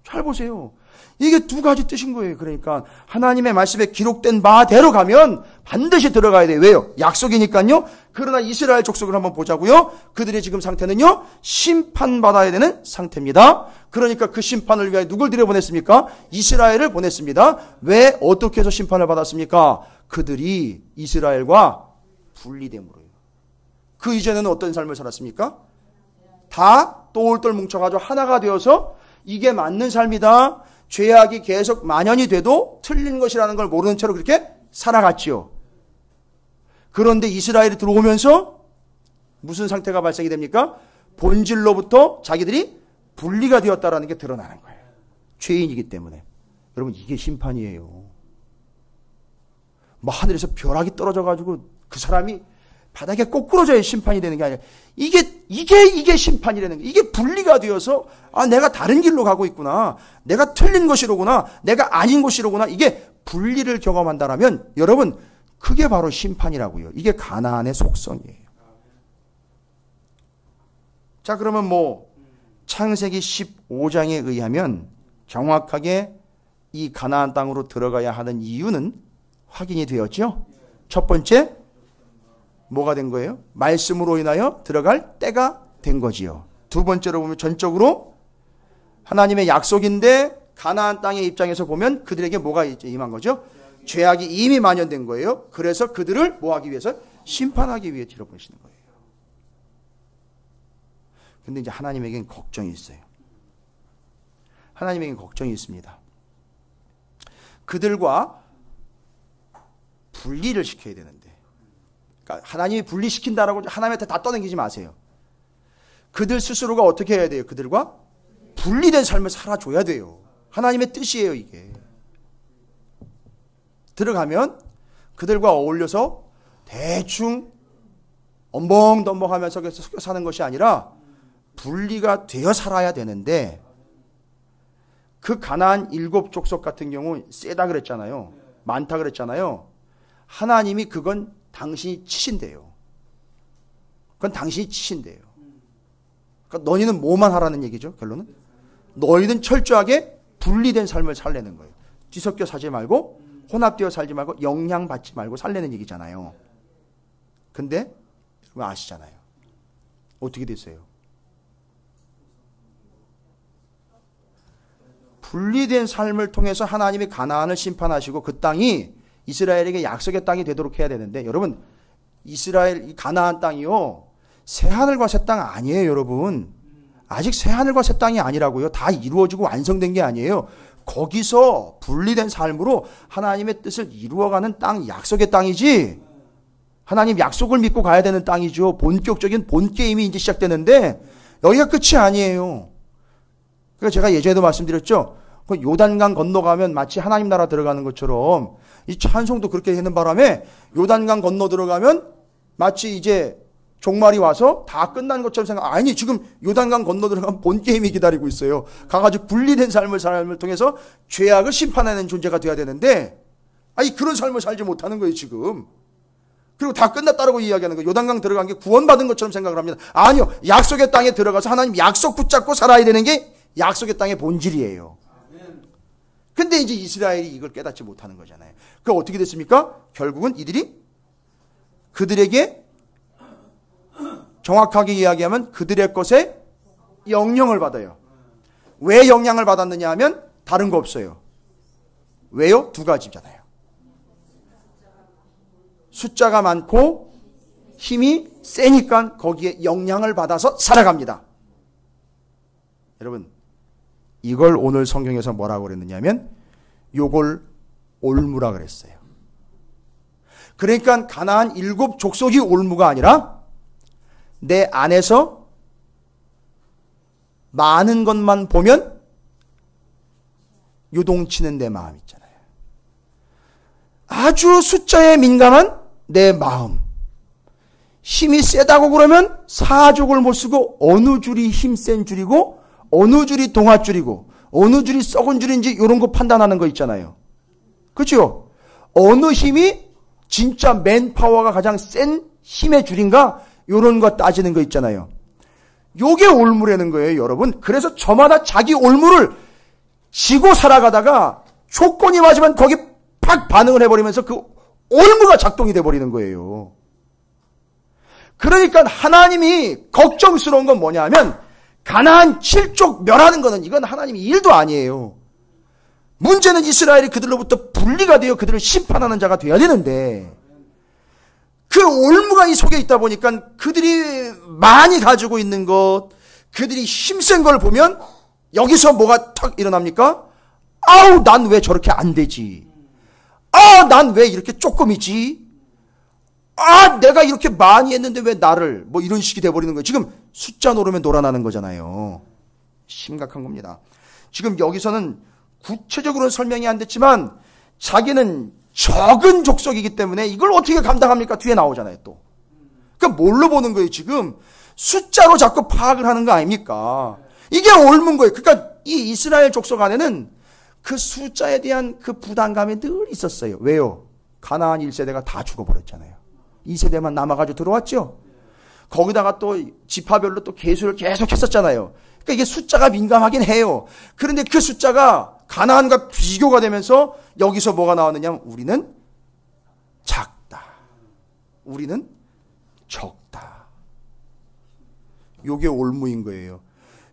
잘 보세요. 이게 두 가지 뜻인 거예요. 그러니까 하나님의 말씀에 기록된 바대로 가면 반드시 들어가야 돼요. 왜요? 약속이니까요. 그러나 이스라엘 족속을 한번 보자고요. 그들의 지금 상태는요, 심판받아야 되는 상태입니다. 그러니까 그 심판을 위하여 누굴 들여보냈습니까? 이스라엘을 보냈습니다. 왜? 어떻게 해서 심판을 받았습니까? 그들이 이스라엘과 분리됨으로요. 그 이전에는 어떤 삶을 살았습니까? 다 똘똘 뭉쳐가지고 하나가 되어서 이게 맞는 삶이다. 죄악이 계속 만연이 돼도 틀린 것이라는 걸 모르는 채로 그렇게 살아갔지요. 그런데 이스라엘이 들어오면서 무슨 상태가 발생이 됩니까? 본질로부터 자기들이 분리가 되었다라는 게 드러나는 거예요. 죄인이기 때문에. 여러분, 이게 심판이에요. 뭐 하늘에서 벼락이 떨어져가지고 그 사람이 바닥에 꼬꾸러져야 심판이 되는 게 아니라 이게 심판이라는 게, 이게 분리가 되어서 아, 내가 다른 길로 가고 있구나, 내가 틀린 것이로구나, 내가 아닌 것이로구나, 이게 분리를 경험한다라면 여러분, 그게 바로 심판이라고요. 이게 가나안의 속성이에요. 자, 그러면 뭐 창세기 15장에 의하면 정확하게 이 가나안 땅으로 들어가야 하는 이유는 확인이 되었죠. 첫 번째, 뭐가 된 거예요? 말씀으로 인하여 들어갈 때가 된 거지요. 두 번째로 보면 전적으로 하나님의 약속인데 가나안 땅의 입장에서 보면 그들에게 뭐가 임한 거죠? 죄악이 이미 만연된 거예요. 그래서 그들을 뭐하기 위해서? 심판하기 위해 들여보내시는 거예요. 근데 이제 하나님에겐 걱정이 있어요. 하나님에겐 걱정이 있습니다. 그들과 분리를 시켜야 되는데, 그러니까 하나님이 분리시킨다라고 하나님한테 다 떠넘기지 마세요. 그들 스스로가 어떻게 해야 돼요? 그들과 분리된 삶을 살아줘야 돼요. 하나님의 뜻이에요, 이게. 들어가면 그들과 어울려서 대충 엄벙덤벙하면서 섞여 사는 것이 아니라 분리가 되어 살아야 되는데, 그 가나안 7족속 같은 경우 세다 그랬잖아요. 많다 그랬잖아요. 하나님이 그건 당신이 치신대요. 그건 당신이 치신대요. 그러니까 너희는 뭐만 하라는 얘기죠, 결론은? 너희는 철저하게 분리된 삶을 살려는 거예요. 뒤섞여 살지 말고, 혼합되어 살지 말고, 영향받지 말고 살려는 얘기잖아요. 근데 여러분 아시잖아요. 어떻게 됐어요? 분리된 삶을 통해서 하나님이 가나안을 심판하시고 그 땅이 이스라엘에게 약속의 땅이 되도록 해야 되는데, 여러분, 이스라엘, 가나안 땅이요, 새하늘과 새 땅 아니에요, 여러분. 아직 새하늘과 새 땅이 아니라고요. 다 이루어지고 완성된 게 아니에요. 거기서 분리된 삶으로 하나님의 뜻을 이루어가는 땅, 약속의 땅이지, 하나님 약속을 믿고 가야 되는 땅이죠. 본격적인 본게임이 이제 시작되는데, 여기가 끝이 아니에요. 그러니까 제가 예전에도 말씀드렸죠. 그 요단강 건너가면 마치 하나님 나라 들어가는 것처럼, 이 찬송도 그렇게 하는 바람에 요단강 건너 들어가면 마치 이제 종말이 와서 다 끝난 것처럼 생각. 아니, 지금 요단강 건너 들어가면 본 게임이 기다리고 있어요. 가가지고 분리된 삶을 통해서 죄악을 심판하는 존재가 돼야 되는데, 아니 그런 삶을 살지 못하는 거예요 지금. 그리고 다 끝났다라고 이야기하는 거예요. 요단강 들어간 게 구원받은 것처럼 생각을 합니다. 아니요, 약속의 땅에 들어가서 하나님 약속 붙잡고 살아야 되는 게 약속의 땅의 본질이에요. 근데 이제 이스라엘이 이걸 깨닫지 못하는 거잖아요. 그 어떻게 됐습니까? 결국은 이들이 그들에게, 정확하게 이야기하면 그들의 것에 영향을 받아요. 왜 영향을 받았느냐 하면 다른 거 없어요. 왜요? 두 가지잖아요. 숫자가 많고 힘이 세니까 거기에 영향을 받아서 살아갑니다. 여러분, 이걸 오늘 성경에서 뭐라고 그랬느냐면 요걸 올무라 그랬어요. 그러니까 가나안 7족속이 올무가 아니라 내 안에서 많은 것만 보면 요동치는 내 마음 있잖아요. 아주 숫자에 민감한 내 마음. 힘이 세다고 그러면 사족을 못 쓰고 어느 줄이 힘센 줄이고 어느 줄이 동아줄이고 어느 줄이 썩은 줄인지 이런 거 판단하는 거 있잖아요. 그렇죠? 어느 힘이 진짜 맨파워가 가장 센 힘의 줄인가? 이런 거 따지는 거 있잖아요. 요게 올무라는 거예요, 여러분. 그래서 저마다 자기 올무를 지고 살아가다가 조건이 맞으면 거기 팍 반응을 해버리면서 그 올무가 작동이 돼버리는 거예요. 그러니까 하나님이 걱정스러운 건 뭐냐 하면 가나안 7족 멸하는 거는 이건 하나님의 일도 아니에요. 문제는 이스라엘이 그들로부터 분리가 되어 그들을 심판하는 자가 돼야 되는데 그 올무가 이 속에 있다 보니까 그들이 많이 가지고 있는 것, 그들이 힘센 걸 보면 여기서 뭐가 탁 일어납니까? 아우, 난 왜 저렇게 안 되지? 아, 난 왜 이렇게 조금이지? 아, 내가 이렇게 많이 했는데 왜 나를, 뭐 이런 식이 돼버리는 거예요. 지금 숫자 노름에 놀아나는 거잖아요. 심각한 겁니다. 지금 여기서는 구체적으로는 설명이 안 됐지만 자기는 적은 족속이기 때문에 이걸 어떻게 감당합니까? 뒤에 나오잖아요, 또. 그러니까 뭘로 보는 거예요, 지금? 숫자로 자꾸 파악을 하는 거 아닙니까? 이게 옮은 거예요. 그러니까 이 이스라엘 족속 안에는 그 숫자에 대한 그 부담감이 늘 있었어요. 왜요? 가나안 1세대가 다 죽어버렸잖아요. 2세대만 남아가지고 들어왔죠? 거기다가 또 지파별로 또 계수를 계속 했었잖아요. 그러니까 이게 숫자가 민감하긴 해요. 그런데 그 숫자가 가나안과 비교가 되면서 여기서 뭐가 나왔느냐 하면 우리는 작다. 우리는 적다. 요게 올무인 거예요.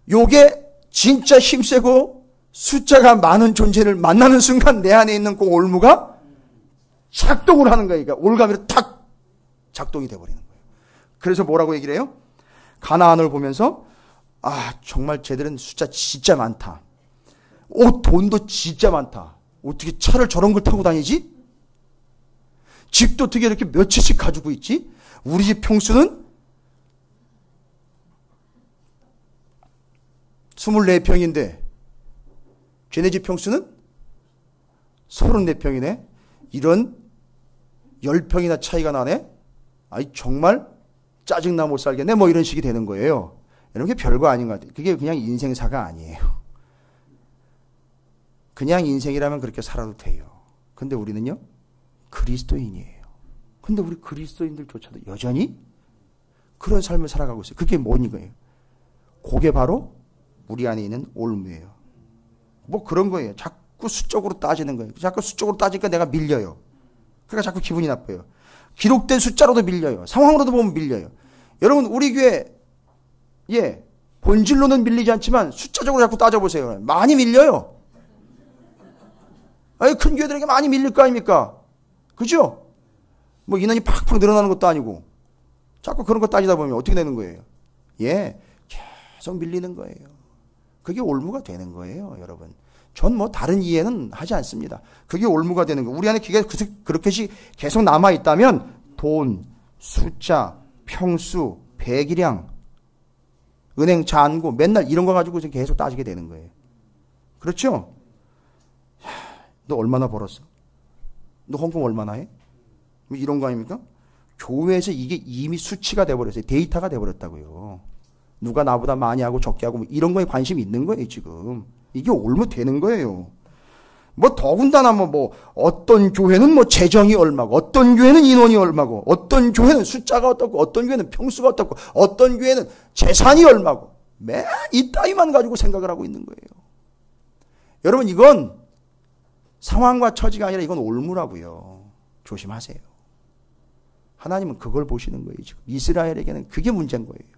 요게 진짜 힘세고 숫자가 많은 존재를 만나는 순간 내 안에 있는 그 올무가 작동을 하는 거예요. 그러니까 올가미로 탁 작동이 돼버리는 거예요. 그래서 뭐라고 얘기를 해요? 가나안을 보면서 아, 정말 쟤들은 숫자 진짜 많다. 돈도 진짜 많다. 어떻게 차를 저런 걸 타고 다니지? 집도 어떻게 이렇게 몇 채씩 가지고 있지? 우리 집 평수는 24평인데 쟤네 집 평수는 34평이네. 이런 10평이나 차이가 나네. 아이 정말 짜증나 못 살겠네. 뭐 이런 식이 되는 거예요. 이런 게 별거 아닌 것 같아요. 그게 그냥 인생사가 아니에요. 그냥 인생이라면 그렇게 살아도 돼요. 근데 우리는요, 그리스도인이에요. 근데 우리 그리스도인들조차도 여전히 그런 삶을 살아가고 있어요. 그게 뭐니 거예요? 그게 바로 우리 안에 있는 올무예요. 뭐 그런 거예요. 자꾸 수적으로 따지는 거예요. 자꾸 수적으로 따지니까 내가 밀려요. 그러니까 자꾸 기분이 나빠요. 기록된 숫자로도 밀려요. 상황으로도 보면 밀려요. 여러분, 우리 교회, 본질로는 밀리지 않지만 숫자적으로 자꾸 따져보세요. 많이 밀려요. 아니, 큰 교회들에게 많이 밀릴 거 아닙니까? 그죠? 뭐 인원이 팍팍 늘어나는 것도 아니고. 자꾸 그런 거 따지다 보면 어떻게 되는 거예요? 계속 밀리는 거예요. 그게 올무가 되는 거예요, 여러분. 전 뭐 다른 이해는 하지 않습니다. 그게 올무가 되는 거예요. 우리 안에 그게 그렇게 계속 남아있다면 돈, 숫자, 평수, 배기량, 은행 잔고 맨날 이런 거 가지고 계속 따지게 되는 거예요. 그렇죠? 너 얼마나 벌었어? 너 헌금 얼마나 해? 뭐 이런 거 아닙니까? 교회에서 이게 이미 수치가 돼버렸어요. 데이터가 돼버렸다고요. 누가 나보다 많이 하고 적게 하고 뭐 이런 거에 관심이 있는 거예요, 지금. 이게 올무 되는 거예요. 뭐 더군다나 뭐 어떤 교회는 뭐 재정이 얼마고, 어떤 교회는 인원이 얼마고, 어떤 교회는 숫자가 어떻고, 어떤 교회는 평수가 어떻고, 어떤 교회는 재산이 얼마고, 맨 이 따위만 가지고 생각을 하고 있는 거예요. 여러분, 이건 상황과 처지가 아니라 이건 올무라고요. 조심하세요. 하나님은 그걸 보시는 거예요, 지금. 이스라엘에게는 그게 문제인 거예요.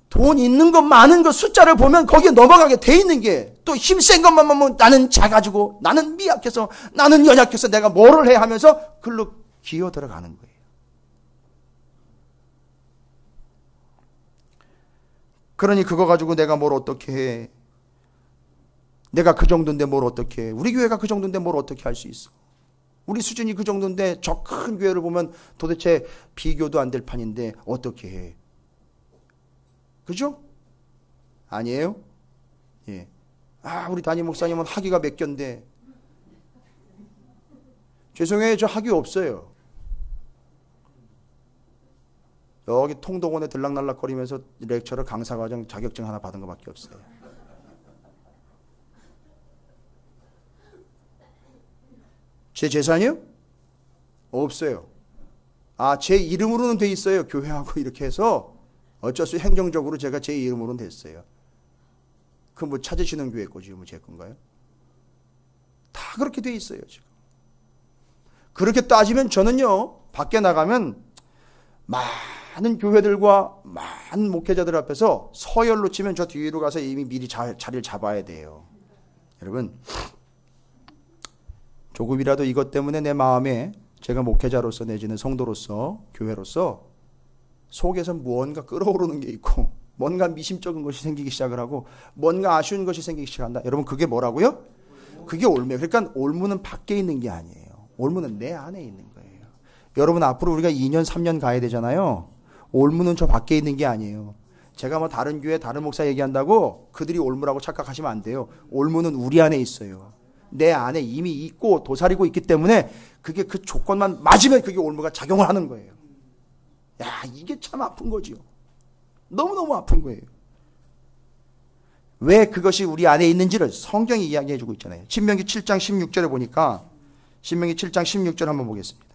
돈 있는 것, 많은 것, 숫자를 보면 거기에 넘어가게 돼 있는 게 또 힘센 것만 보면 나는 작아지고, 나는 미약해서, 나는 연약해서 내가 뭐를 해 하면서 글로 기어 들어가는 거예요. 그러니 그거 가지고 내가 뭘 어떻게 해. 내가 그 정도인데 뭘 어떻게 해. 우리 교회가 그 정도인데 뭘 어떻게 할 수 있어. 우리 수준이 그 정도인데 저 큰 교회를 보면 도대체 비교도 안 될 판인데 어떻게 해. 그죠? 아니에요? 예. 아, 우리 담임 목사님은 학위가 몇 개인데. 죄송해요. 저 학위 없어요. 여기 통동원에 들락날락거리면서 렉처러 강사과정 자격증 하나 받은 것밖에 없어요. 제 재산이요? 없어요. 제 이름으로는 돼 있어요. 교회하고 이렇게 해서 어쩔 수 행정적으로 제가 제 이름으로는 됐어요. 그 뭐 찾으시는 교회 거지 뭐 제 건가요? 다 그렇게 돼 있어요, 지금. 그렇게 따지면 저는요, 밖에 나가면 많은 교회들과 많은 목회자들 앞에서 서열로 치면 저 뒤로 가서 이미 미리 자리를 잡아야 돼요. 여러분, 조금이라도 이것 때문에 내 마음에 제가 목회자로서 내지는 성도로서 교회로서 속에서 무언가 끓어오르는 게 있고 뭔가 미심쩍은 것이 생기기 시작을 하고 뭔가 아쉬운 것이 생기기 시작한다. 여러분, 그게 뭐라고요? 그게 올무예요. 그러니까 올무는 밖에 있는 게 아니에요. 올무는 내 안에 있는 거예요. 여러분, 앞으로 우리가 2년 3년 가야 되잖아요. 올무는 저 밖에 있는 게 아니에요. 제가 뭐 다른 교회 다른 목사 얘기한다고 그들이 올무라고 착각하시면 안 돼요. 올무는 우리 안에 있어요. 내 안에 이미 있고 도사리고 있기 때문에 그게 그 조건만 맞으면 그게 올무가 작용을 하는 거예요. 야, 이게 참 아픈 거지요. 너무너무 아픈 거예요. 왜 그것이 우리 안에 있는지를 성경이 이야기해주고 있잖아요. 신명기 7장 16절에 보니까 신명기 7장 16절 한번 보겠습니다.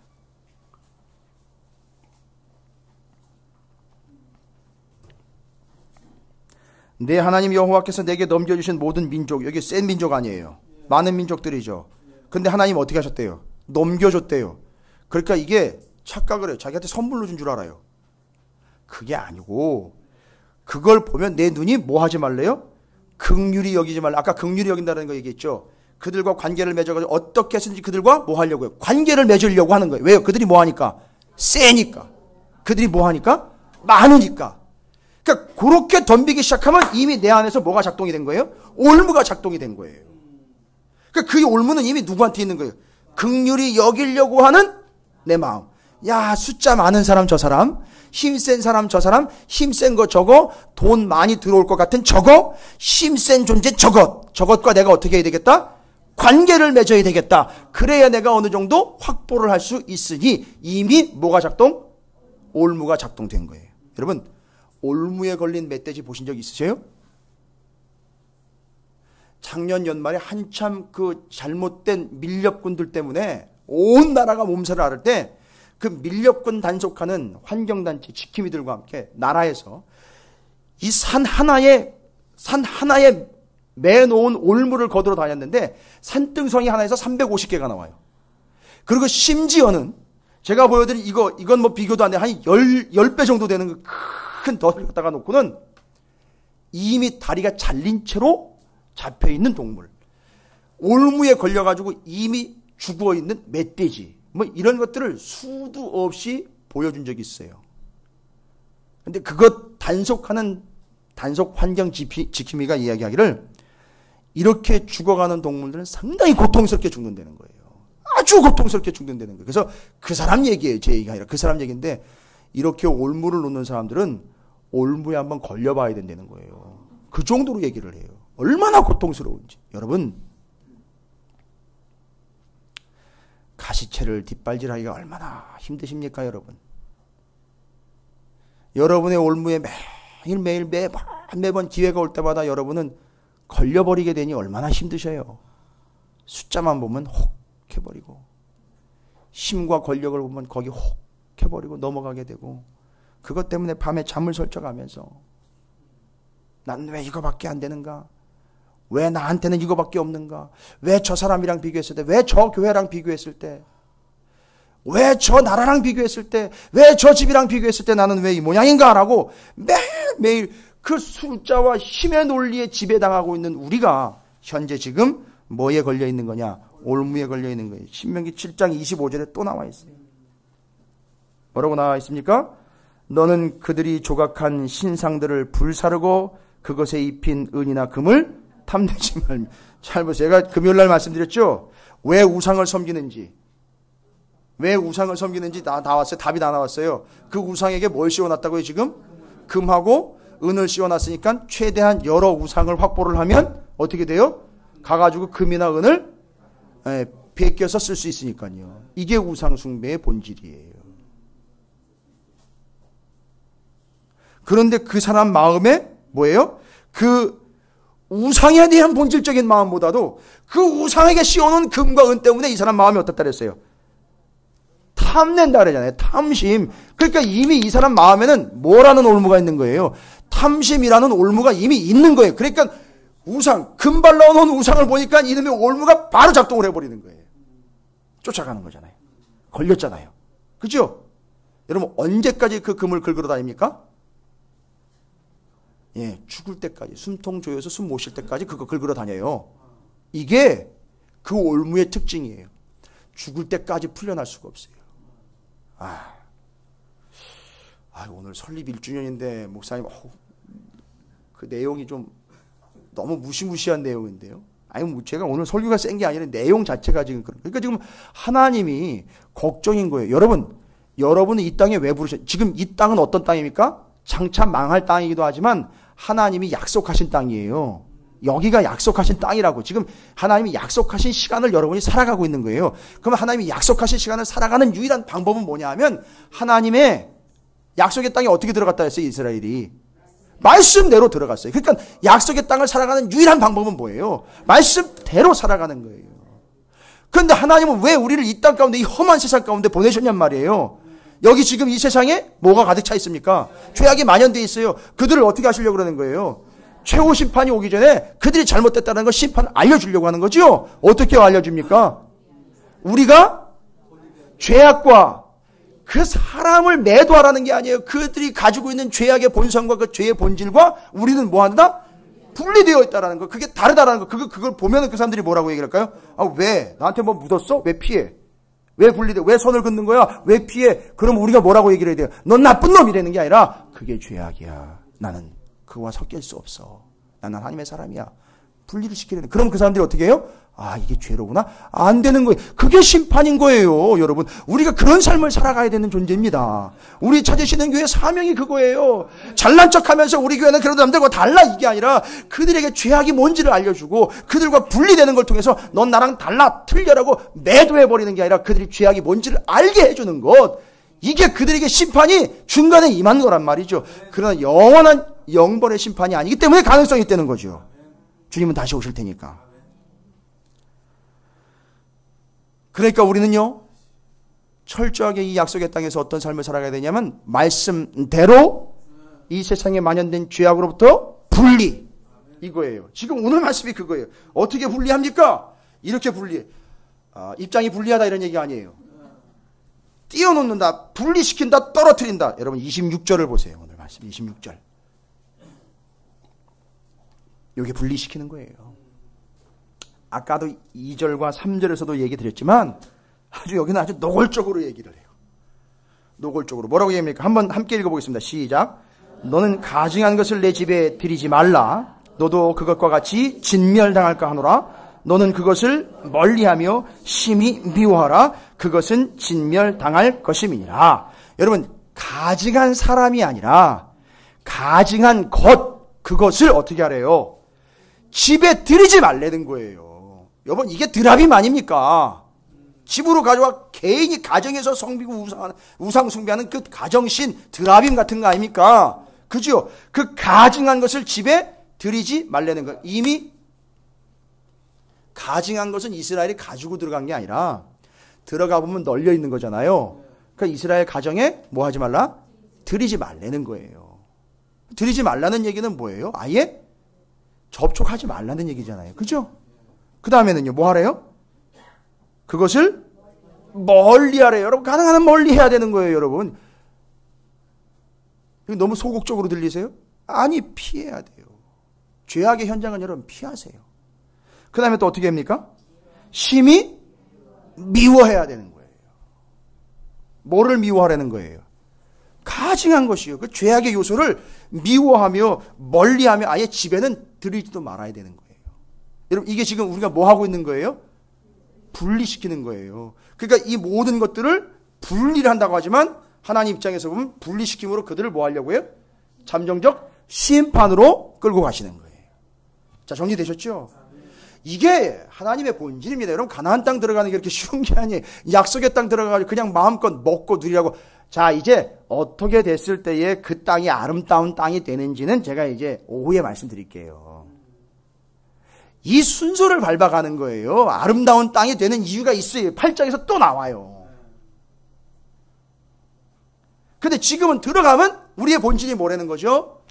내 하나님 여호와께서 내게 넘겨주신 모든 민족, 여기 센 민족 아니에요. 많은 민족들이죠. 근데 하나님 어떻게 하셨대요? 넘겨줬대요. 그러니까 이게 착각을 해요. 자기한테 선물로 준 줄 알아요. 그게 아니고 그걸 보면 내 눈이 뭐 하지 말래요? 긍휼히 여기지 말라. 아까 긍휼히 여긴다는 거 얘기했죠. 그들과 관계를 맺어가지고 어떻게 해서든지 그들과 뭐 하려고요? 관계를 맺으려고 하는 거예요. 왜요? 그들이 뭐 하니까? 세니까. 그들이 뭐 하니까? 많으니까. 그러니까 그렇게 덤비기 시작하면 이미 내 안에서 뭐가 작동이 된 거예요? 올무가 작동이 된 거예요. 그러니까 그 올무는 이미 누구한테 있는 거예요? 긍휼히 여기려고 하는 내 마음. 야, 숫자 많은 사람 저 사람, 힘센 사람 저 사람, 힘센 거 저거, 돈 많이 들어올 것 같은 저거, 힘센 존재 저것과 내가 어떻게 해야 되겠다? 관계를 맺어야 되겠다. 그래야 내가 어느 정도 확보를 할 수 있으니 이미 뭐가 작동? 올무가 작동된 거예요. 여러분, 올무에 걸린 멧돼지 보신 적 있으세요? 작년 연말에 한참 그 잘못된 밀렵꾼들 때문에 온 나라가 몸살을 앓을 때 그 밀렵꾼 단속하는 환경단체 지킴이들과 함께 나라에서 이 산 하나에 매놓은 올무를 거두러 다녔는데 산등성이 하나에서 350개가 나와요. 그리고 심지어는 제가 보여드린 이건 뭐 비교도 안 돼. 한 10배 정도 되는 그 큰 덫을 갖다가 놓고는 이미 다리가 잘린 채로 잡혀있는 동물. 올무에 걸려가지고 이미 죽어있는 멧돼지. 뭐 이런 것들을 수도 없이 보여준 적이 있어요. 근데 그것 단속하는 단속 환경 지킴이가 이야기하기를 이렇게 죽어가는 동물들은 상당히 고통스럽게 죽는다는 거예요. 아주 고통스럽게 죽는다는 거예요. 그래서 그 사람 얘기예요. 제 얘기가 아니라 그 사람 얘기인데 이렇게 올무를 놓는 사람들은 올무에 한번 걸려봐야 된다는 거예요. 그 정도로 얘기를 해요. 얼마나 고통스러운지. 여러분, 가시채를 뒷발질하기가 얼마나 힘드십니까, 여러분? 여러분의 올무에 매일매일 매번 기회가 올 때마다 여러분은 걸려버리게 되니 얼마나 힘드셔요. 숫자만 보면 혹 해버리고 힘과 권력을 보면 거기 혹 해버리고 넘어가게 되고 그것 때문에 밤에 잠을 설쳐가면서 난 왜 이거밖에 안 되는가? 왜 나한테는 이거밖에 없는가? 왜 저 사람이랑 비교했을 때? 왜 저 교회랑 비교했을 때? 왜 저 나라랑 비교했을 때? 왜 저 집이랑 비교했을 때 나는 왜 이 모양인가? 라고 매일매일 그 숫자와 힘의 논리에 지배당하고 있는 우리가 현재 지금 뭐에 걸려 있는 거냐? 올무에 걸려 있는 거예요. 신명기 7장 25절에 또 나와 있어요. 뭐라고 나와 있습니까? 너는 그들이 조각한 신상들을 불사르고 그것에 입힌 은이나 금을 탐내지 말며. 잘 보세요. 제가 금요일날 말씀드렸죠. 왜 우상을 섬기는지. 왜 우상을 섬기는지 다 나왔어요. 답이 다 나왔어요. 그 우상에게 뭘 씌워놨다고요 지금? 금하고 은을 씌워놨으니까 최대한 여러 우상을 확보를 하면 어떻게 돼요? 가가지고 금이나 은을 베껴서 쓸 수 있으니까요. 이게 우상 숭배의 본질이에요. 그런데 그 사람 마음에 뭐예요? 그 우상에 대한 본질적인 마음보다도 그 우상에게 씌워놓은 금과 은 때문에 이 사람 마음이 어떻다 그랬어요? 탐낸다 그러잖아요. 탐심. 그러니까 이미 이 사람 마음에는 뭐라는 올무가 있는 거예요? 탐심이라는 올무가 이미 있는 거예요. 그러니까 우상, 금 발라놓은 우상을 보니까 이놈의 올무가 바로 작동을 해버리는 거예요. 쫓아가는 거잖아요. 걸렸잖아요. 그죠? 여러분 언제까지 그 금을 긁으러 다닙니까? 예, 죽을 때까지, 숨통 조여서 숨 못 쉴 때까지 그거 긁으러 다녀요. 이게 그 올무의 특징이에요. 죽을 때까지 풀려날 수가 없어요. 오늘 설립 1주년인데 목사님 그 내용이 좀 너무 무시무시한 내용인데요. 제가 오늘 설교가 센 게 아니라 내용 자체가 지금 그러니까 지금 하나님이 걱정인 거예요. 여러분은 이 땅에 왜 부르셨어요? 지금 이 땅은 어떤 땅입니까? 장차 망할 땅이기도 하지만 하나님이 약속하신 땅이에요. 여기가 약속하신 땅이라고. 지금 하나님이 약속하신 시간을 여러분이 살아가고 있는 거예요. 그러면 하나님이 약속하신 시간을 살아가는 유일한 방법은 뭐냐 하면 하나님의 약속의 땅에 어떻게 들어갔다 했어요? 이스라엘이 말씀대로 들어갔어요. 그러니까 약속의 땅을 살아가는 유일한 방법은 뭐예요? 말씀대로 살아가는 거예요. 그런데 하나님은 왜 우리를 이 땅 가운데, 이 험한 세상 가운데 보내셨냔 말이에요. 여기 지금 이 세상에 뭐가 가득 차 있습니까? 죄악이 만연되어 있어요. 그들을 어떻게 하시려고 그러는 거예요? 최후 심판이 오기 전에 그들이 잘못됐다는 걸 심판을 알려주려고 하는 거죠. 어떻게 알려줍니까? 우리가 죄악과 그 사람을 매도하라는 게 아니에요. 그들이 가지고 있는 죄악의 본성과 그 죄의 본질과 우리는 뭐 한다? 분리되어 있다라는 거. 그게 다르다라는 거. 그걸 보면 그 사람들이 뭐라고 얘기를 할까요? 왜? 나한테 뭐 묻었어? 왜 피해? 왜 분리돼? 왜 선을 긋는 거야? 왜 피해? 그럼 우리가 뭐라고 얘기를 해야 돼요? 넌 나쁜 놈이라는 게 아니라 그게 죄악이야. 나는 그와 섞일 수 없어. 나는 하나님의 사람이야. 분리를 시키려는. 그럼 그 사람들이 어떻게 해요? 이게 죄로구나? 안 되는 거예요. 그게 심판인 거예요, 여러분. 우리가 그런 삶을 살아가야 되는 존재입니다. 우리 찾으시는 교회 사명이 그거예요. 잘난 척 하면서 우리 교회는 그런 남들과 달라 이게 아니라 그들에게 죄악이 뭔지를 알려주고 그들과 분리되는 걸 통해서 넌 나랑 달라, 틀려라고 매도해버리는 게 아니라 그들이 죄악이 뭔지를 알게 해주는 것. 이게 그들에게 심판이 중간에 임한 거란 말이죠. 그러나 영원한 영벌의 심판이 아니기 때문에 가능성이 있다는 거죠. 주님은 다시 오실 테니까. 그러니까 우리는요, 철저하게 이 약속의 땅에서 어떤 삶을 살아가야 되냐면 말씀대로 이 세상에 만연된 죄악으로부터 분리. 이거예요. 지금 오늘 말씀이 그거예요. 어떻게 분리합니까? 이렇게 분리해. 입장이 분리하다 이런 얘기 아니에요. 띄워놓는다, 분리시킨다, 떨어뜨린다. 여러분 26절을 보세요. 오늘 말씀 26절. 이게 분리시키는 거예요. 아까도 2절과 3절에서도 얘기 드렸지만 여기는 아주 노골적으로 얘기를 해요. 노골적으로. 뭐라고 얘기합니까? 한번 함께 읽어보겠습니다. 시작. 너는 가증한 것을 내 집에 들이지 말라. 너도 그것과 같이 진멸당할까 하노라. 너는 그것을 멀리하며 심히 미워하라. 그것은 진멸당할 것임이니라. 여러분, 가증한 사람이 아니라 가증한 것, 그것을 어떻게 하래요? 집에 들이지 말라는 거예요. 여러분, 이게 드라빔 아닙니까? 집으로 가져와 개인이 가정에서 성비고 우상 숭배하는 그 가정신 드라빔 같은 거 아닙니까? 그죠? 그 가증한 것을 집에 들이지 말라는 거. 이미 가증한 것은 이스라엘이 가지고 들어간 게 아니라 들어가 보면 널려 있는 거잖아요. 그러니까 이스라엘 가정에 뭐 하지 말라? 들이지 말라는 거예요. 들이지 말라는 얘기는 뭐예요? 아예 접촉하지 말라는 얘기잖아요. 그죠? 그 다음에는요, 뭐 하래요? 그것을 멀리 하래요. 여러분, 가능한 한 멀리 해야 되는 거예요, 여러분. 너무 소극적으로 들리세요? 아니, 피해야 돼요. 죄악의 현장은 여러분 피하세요. 그 다음에 또 어떻게 합니까? 심히 미워해야 되는 거예요. 뭐를 미워하라는 거예요? 가증한 것이요. 그 죄악의 요소를 미워하며 멀리하며 아예 집에는 들이지도 말아야 되는 거예요. 여러분, 이게 지금 우리가 뭐 하고 있는 거예요? 분리시키는 거예요. 그러니까 이 모든 것들을 분리를 한다고 하지만 하나님 입장에서 보면 분리시킴으로 그들을 뭐 하려고 해요? 잠정적 심판으로 끌고 가시는 거예요. 자, 정리되셨죠? 이게 하나님의 본질입니다. 여러분, 가나안 땅 들어가는 게 그렇게 쉬운 게 아니에요. 약속의 땅 들어가가지고 그냥 마음껏 먹고 누리라고. 자, 이제 어떻게 됐을 때에 그 땅이 아름다운 땅이 되는지는 제가 이제 오후에 말씀드릴게요. 이 순서를 밟아가는 거예요. 아름다운 땅이 되는 이유가 있어요. 8장에서 또 나와요. 근데 지금은 들어가면 우리의 본질이 뭐라는 거죠?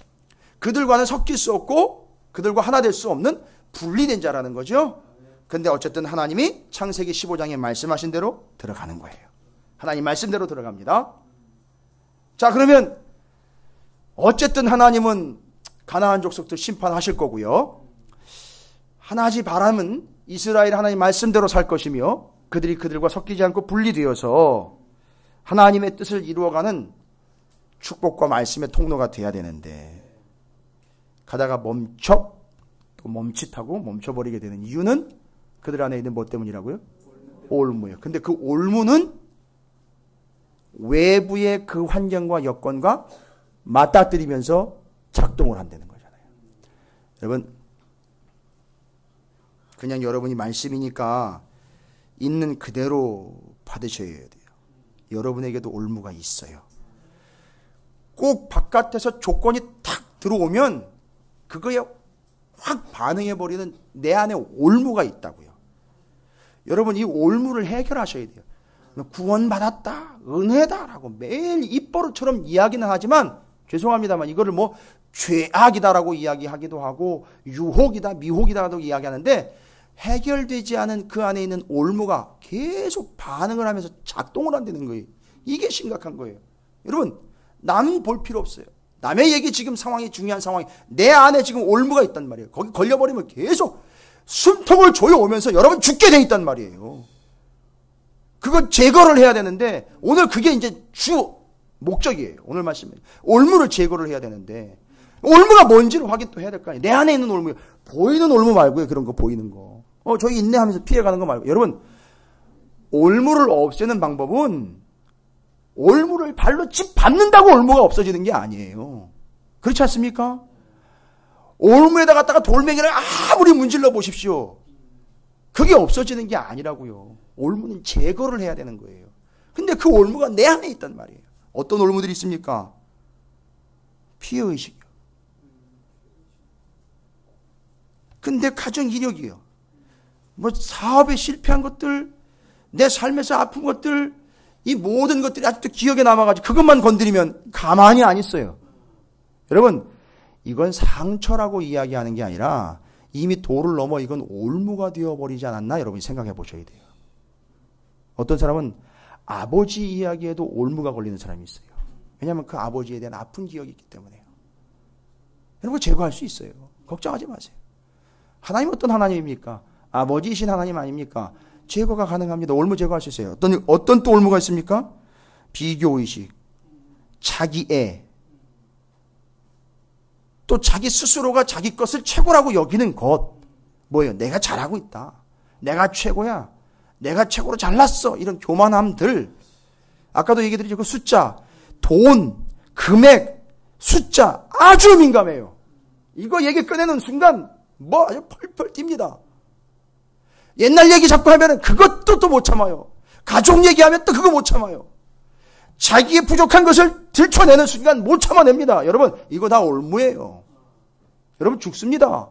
그들과는 섞일 수 없고 그들과 하나 될 수 없는 분리된 자라는 거죠. 근데 어쨌든 하나님이 창세기 15장에 말씀하신 대로 들어가는 거예요. 하나님 말씀대로 들어갑니다. 자, 그러면 어쨌든 하나님은 가나안 족속들 심판하실 거고요. 하나지 바람은 이스라엘 하나님 말씀대로 살 것이며 그들이 그들과 섞이지 않고 분리되어서 하나님의 뜻을 이루어가는 축복과 말씀의 통로가 돼야 되는데 가다가 또 멈칫하고 멈춰버리게 되는 이유는 그들 안에 있는 뭐 때문이라고요? 올무예요. 근데 그 올무는 외부의 그 환경과 여건과 맞닥뜨리면서 작동을 한다는 거잖아요. 여러분, 그냥 여러분이 말씀이니까 있는 그대로 받으셔야 돼요. 여러분에게도 올무가 있어요. 꼭 바깥에서 조건이 탁 들어오면 그거에 확 반응해버리는 내 안에 올무가 있다고요. 여러분, 이 올무를 해결하셔야 돼요. 구원받았다, 은혜다라고 매일 입버릇처럼 이야기는 하지만 죄송합니다만 이거를 뭐 죄악이다라고 이야기하기도 하고 유혹이다, 미혹이다라고 이야기하는데 해결되지 않은 그 안에 있는 올무가 계속 반응을 하면서 작동을 한다는 거예요. 이게 심각한 거예요. 여러분, 남 볼 필요 없어요. 남의 얘기 지금 상황이 중요한 상황이 내 안에 지금 올무가 있단 말이에요. 거기 걸려버리면 계속 숨통을 조여오면서 여러분 죽게 돼 있단 말이에요. 그건 제거를 해야 되는데 오늘 그게 이제 주 목적이에요. 오늘 말씀에 올무를 제거를 해야 되는데 올무가 뭔지를 확인 또 해야 될 거 아니에요. 내 안에 있는 올무, 보이는 올무 말고요. 그런 거 보이는 거. 저희 인내하면서 피해가는 거 말고. 여러분, 올무를 없애는 방법은 올무를 발로 짚밟는다고 올무가 없어지는 게 아니에요. 그렇지 않습니까? 올무에다 갖다가 돌멩이를 아무리 문질러 보십시오. 그게 없어지는 게 아니라고요. 올무는 제거를 해야 되는 거예요. 근데 그 올무가 내 안에 있단 말이에요. 어떤 올무들이 있습니까? 피해의식이요. 근데 가정 이력이요. 뭐 사업에 실패한 것들, 내 삶에서 아픈 것들, 이 모든 것들이 아직도 기억에 남아가지고 그것만 건드리면 가만히 안 있어요. 여러분, 이건 상처라고 이야기하는 게 아니라 이미 도를 넘어 이건 올무가 되어버리지 않았나 여러분이 생각해 보셔야 돼요. 어떤 사람은 아버지 이야기에도 올무가 걸리는 사람이 있어요. 왜냐하면 그 아버지에 대한 아픈 기억이 있기 때문에요. 여러분, 제거할 수 있어요. 걱정하지 마세요. 하나님 어떤 하나님입니까? 아버지이신 하나님 아닙니까? 제거가 가능합니다. 올무 제거할 수 있어요. 어떤 또 올무가 있습니까? 비교의식, 자기애, 또 자기 스스로가 자기 것을 최고라고 여기는 것. 뭐예요? 내가 잘하고 있다. 내가 최고야. 내가 최고로 잘났어. 이런 교만함들. 아까도 얘기 드렸죠. 그 숫자, 돈, 금액, 숫자 아주 민감해요. 이거 얘기 꺼내는 순간 뭐 아주 펄펄 뜁니다. 옛날 얘기 자꾸 하면은 그것도 또 못 참아요. 가족 얘기하면 또 그거 못 참아요. 자기의 부족한 것을 들춰내는 순간 못 참아냅니다. 여러분, 이거 다 올무예요. 여러분, 죽습니다.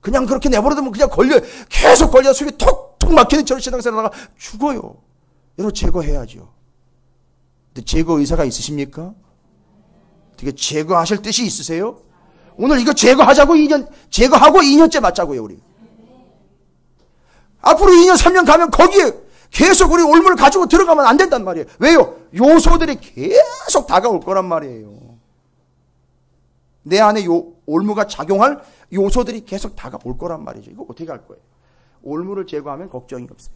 그냥 그렇게 내버려두면 그냥 계속 걸려 숨이 톡톡 막히는 저런 신앙생활 하다가 죽어요. 여러분, 제거해야죠. 근데 제거 의사가 있으십니까? 어떻게 제거하실 뜻이 있으세요? 오늘 이거 제거하고 2년째 맞자고요, 우리. 앞으로 2년, 3년 가면 거기에 계속 우리 올무를 가지고 들어가면 안 된단 말이에요. 왜요? 요소들이 계속 다가올 거란 말이에요. 내 안에 올무가 작용할 요소들이 계속 다가올 거란 말이죠. 이거 어떻게 할 거예요? 올무를 제거하면 걱정이 없어요.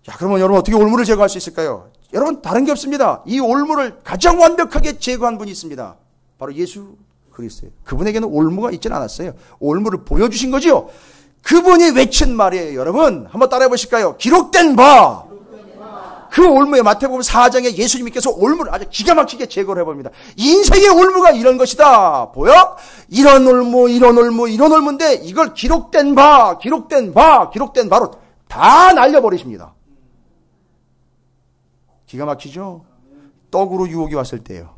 자, 그러면 여러분 어떻게 올무를 제거할 수 있을까요? 여러분, 다른 게 없습니다. 이 올무를 가장 완벽하게 제거한 분이 있습니다. 바로 예수 그리스도예요. 그분에게는 올무가 있지는 않았어요. 올무를 보여주신 거지요. 그분이 외친 말이에요. 여러분, 한번 따라해 보실까요? 기록된 바. 그 올무에 마태복음 4장에 예수님께서 올무를 아주 기가 막히게 제거를 해봅니다. 인생의 올무가 이런 것이다. 보여? 이런 올무, 이런 올무, 이런 올무인데 이걸 기록된 바로 다 날려버리십니다. 기가 막히죠? 떡으로 유혹이 왔을 때요.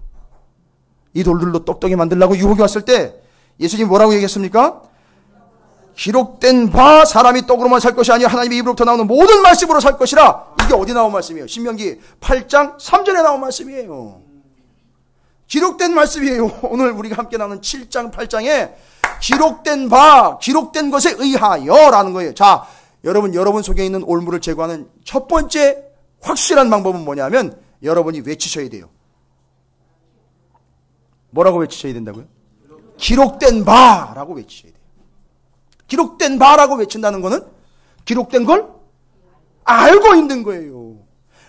이 돌들로 떡떡이 만들려고 유혹이 왔을 때 예수님이 뭐라고 얘기했습니까? 기록된 바 사람이 떡으로만 살 것이 아니라 하나님의 입으로부터 나오는 모든 말씀으로 살 것이라. 이게 어디 나온 말씀이에요? 신명기 8장 3절에 나온 말씀이에요. 기록된 말씀이에요. 오늘 우리가 함께 나누는 7장 8장에 기록된 바, 기록된 것에 의하여 라는 거예요. 자, 여러분 속에 있는 올무를 제거하는 첫 번째 확실한 방법은 뭐냐면 여러분이 외치셔야 돼요. 뭐라고 외치셔야 된다고요? 기록된 바라고 외치셔야 돼요. 기록된 바라고 외친다는 거는 기록된 걸 알고 있는 거예요.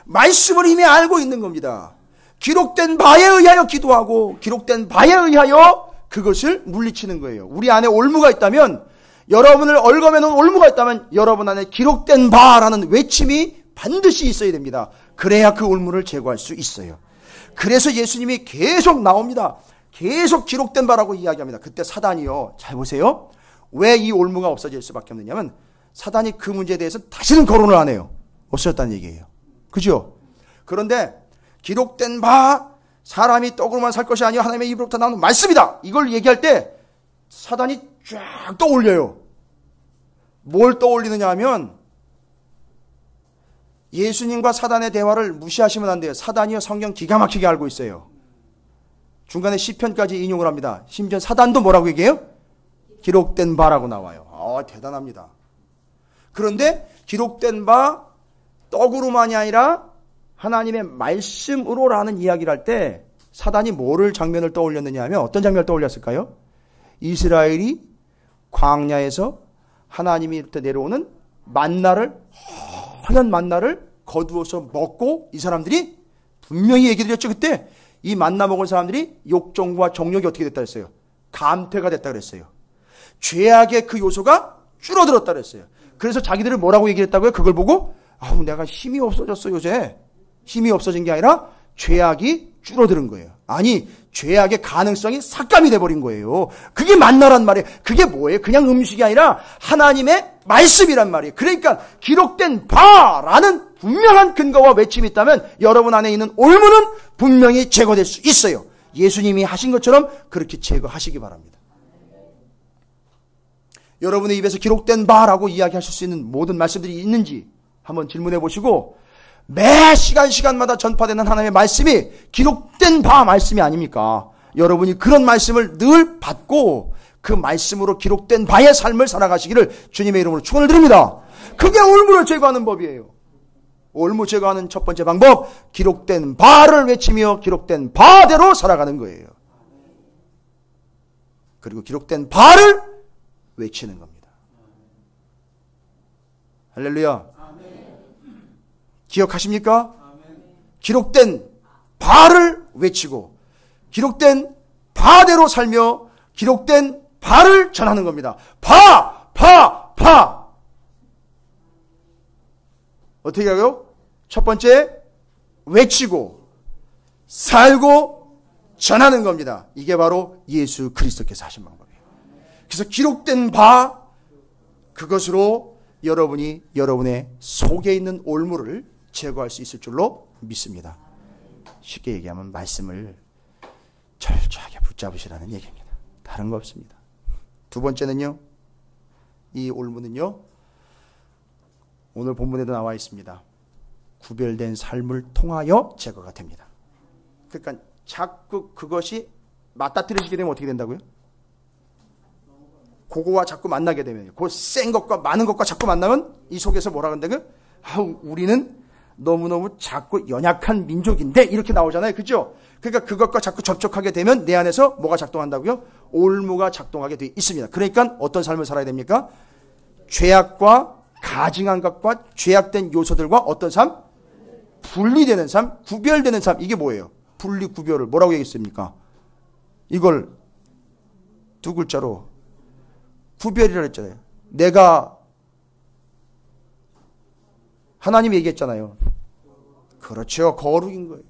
말씀을 이미 알고 있는 겁니다. 기록된 바에 의하여 기도하고 기록된 바에 의하여 그것을 물리치는 거예요. 우리 안에 올무가 있다면, 여러분을 얽어매는 올무가 있다면 여러분 안에 기록된 바라는 외침이 반드시 있어야 됩니다. 그래야 그 올무를 제거할 수 있어요. 그래서 예수님이 계속 나옵니다. 계속 기록된 바라고 이야기합니다. 그때 사단이요, 잘 보세요. 왜 이 올무가 없어질 수밖에 없느냐면 사단이 그 문제에 대해서 다시는 거론을 안 해요. 없어졌다는 얘기예요. 그죠? 그런데 기록된 바 사람이 떡으로만 살 것이 아니라 하나님의 입으로부터 나오는 말씀이다, 이걸 얘기할 때 사단이 쫙 떠올려요. 뭘 떠올리느냐 하면 예수님과 사단의 대화를 무시하시면 안 돼요. 사단이요, 성경 기가 막히게 알고 있어요. 중간에 시편까지 인용을 합니다. 심지어 사단도 뭐라고 얘기해요? 기록된 바라고 나와요. 대단합니다. 그런데 기록된 바 떡으로만이 아니라 하나님의 말씀으로라는 이야기를 할 때 사단이 뭐를 장면을 떠올렸느냐 하면 어떤 장면을 떠올렸을까요? 이스라엘이 광야에서 하나님이 내려오는 만나를, 허연 만나를 거두어서 먹고, 이 사람들이 분명히 얘기 드렸죠. 그때 이 만나 먹은 사람들이 욕정과 정욕이 어떻게 됐다 그랬어요? 감퇴가 됐다 그랬어요. 죄악의 그 요소가 줄어들었다 그랬어요. 그래서 자기들은 뭐라고 얘기했다고요? 그걸 보고 내가 힘이 없어졌어. 요새 힘이 없어진 게 아니라 죄악이 줄어드는 거예요. 아니, 죄악의 가능성이 삭감이 돼버린 거예요. 그게 만나란 말이에요. 그게 뭐예요? 그냥 음식이 아니라 하나님의 말씀이란 말이에요. 그러니까 기록된 바라는 분명한 근거와 외침이 있다면 여러분 안에 있는 올무는 분명히 제거될 수 있어요. 예수님이 하신 것처럼 그렇게 제거하시기 바랍니다. 여러분의 입에서 기록된 바라고 이야기하실 수 있는 모든 말씀들이 있는지 한번 질문해 보시고, 매 시간마다 전파되는 하나님의 말씀이 기록된 바 말씀이 아닙니까? 여러분이 그런 말씀을 늘 받고 그 말씀으로 기록된 바의 삶을 살아가시기를 주님의 이름으로 축원을 드립니다. 그게 올무를 제거하는 법이에요. 올무 제거하는 첫 번째 방법, 기록된 바를 외치며 기록된 바대로 살아가는 거예요. 그리고 기록된 바를 외치는 겁니다. 할렐루야. 기억하십니까? 기록된 바를 외치고 기록된 바대로 살며 기록된 바를 전하는 겁니다. 바! 어떻게 하고요? 첫 번째, 외치고 살고 전하는 겁니다. 이게 바로 예수 그리스도께서 하신 방법이에요. 그래서 기록된 바, 그것으로 여러분이 여러분의 속에 있는 올무를 제거할 수 있을 줄로 믿습니다. 쉽게 얘기하면 말씀을 철저하게 붙잡으시라는 얘기입니다. 다른 거 없습니다. 두 번째는요, 이 올무는요, 오늘 본문에도 나와 있습니다. 구별된 삶을 통하여 제거가 됩니다. 그러니까 자꾸 그것이 맞닥뜨려지게 되면 어떻게 된다고요? 그거와 자꾸 만나게 되면, 그 센 것과 많은 것과 자꾸 만나면 이 속에서 뭐라 그런다고요? 우리는 너무너무 작고 연약한 민족인데, 이렇게 나오잖아요. 그죠? 그러니까 그것과 자꾸 접촉하게 되면 내 안에서 뭐가 작동한다고요? 올무가 작동하게 되어 있습니다. 그러니까 어떤 삶을 살아야 됩니까? 죄악과 가증한 것과 죄악된 요소들과 어떤 삶? 분리되는 삶, 구별되는 삶. 이게 뭐예요? 분리, 구별을 뭐라고 얘기했습니까? 이걸 두 글자로 구별이라고 했잖아요. 내가, 하나님이 얘기했잖아요. 그렇죠. 거룩인 거예요.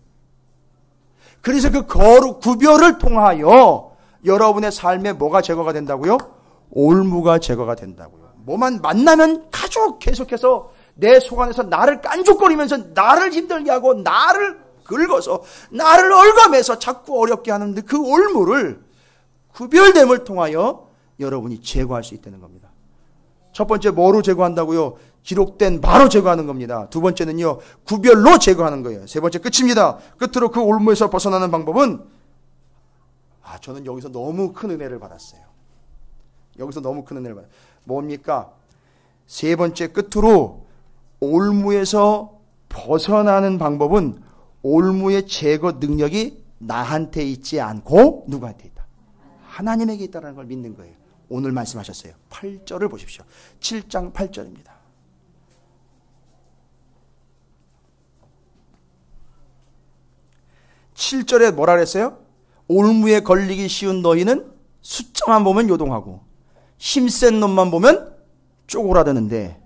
그래서 그 거룩, 구별을 통하여 여러분의 삶에 뭐가 제거가 된다고요? 올무가 제거가 된다고요. 뭐만 만나면 계속해서 내 속 안에서 나를 깐죽거리면서 나를 힘들게 하고 나를 긁어서 나를 얽어매서 자꾸 어렵게 하는데, 그 올무를 구별됨을 통하여 여러분이 제거할 수 있다는 겁니다. 첫 번째 뭐로 제거한다고요? 기록된 바로 제거하는 겁니다. 두 번째는요, 구별로 제거하는 거예요. 세 번째 끝입니다. 끝으로 그 올무에서 벗어나는 방법은, 저는 여기서 너무 큰 은혜를 받았어요. 여기서 너무 큰 은혜를 받았어요. 뭡니까? 세 번째 끝으로 올무에서 벗어나는 방법은 올무의 제거 능력이 나한테 있지 않고 누구한테 있다? 하나님에게 있다는 걸 믿는 거예요. 오늘 말씀하셨어요. 8절을 보십시오. 7장 8절입니다. (7절에) 뭐라 그랬어요? 올무에 걸리기 쉬운 너희는 숫자만 보면 요동하고 힘센 놈만 보면 쪼그라드는데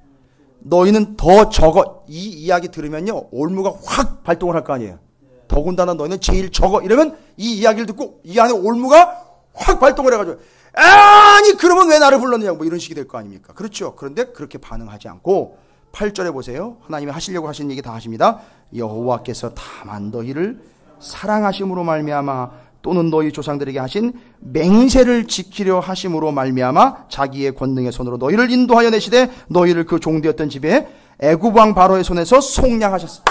너희는 더 적어. 이 이야기 들으면요, 올무가 확 발동을 할 거 아니에요. 더군다나 너희는 제일 적어. 이러면 이 이야기를 듣고 이 안에 올무가 확 발동을 해가지고, 아니 그러면 왜 나를 불렀느냐고 뭐 이런 식이 될 거 아닙니까? 그렇죠. 그런데 그렇게 반응하지 않고 8절에 보세요. 하나님이 하시려고 하시는 얘기 다 하십니다. 여호와께서 다만 너희를 사랑하심으로 말미암아 또는 너희 조상들에게 하신 맹세를 지키려 하심으로 말미암아 자기의 권능의 손으로 너희를 인도하여 내시되 너희를 그 종되었던 집에 애굽 왕 바로의 손에서 속량하셨어.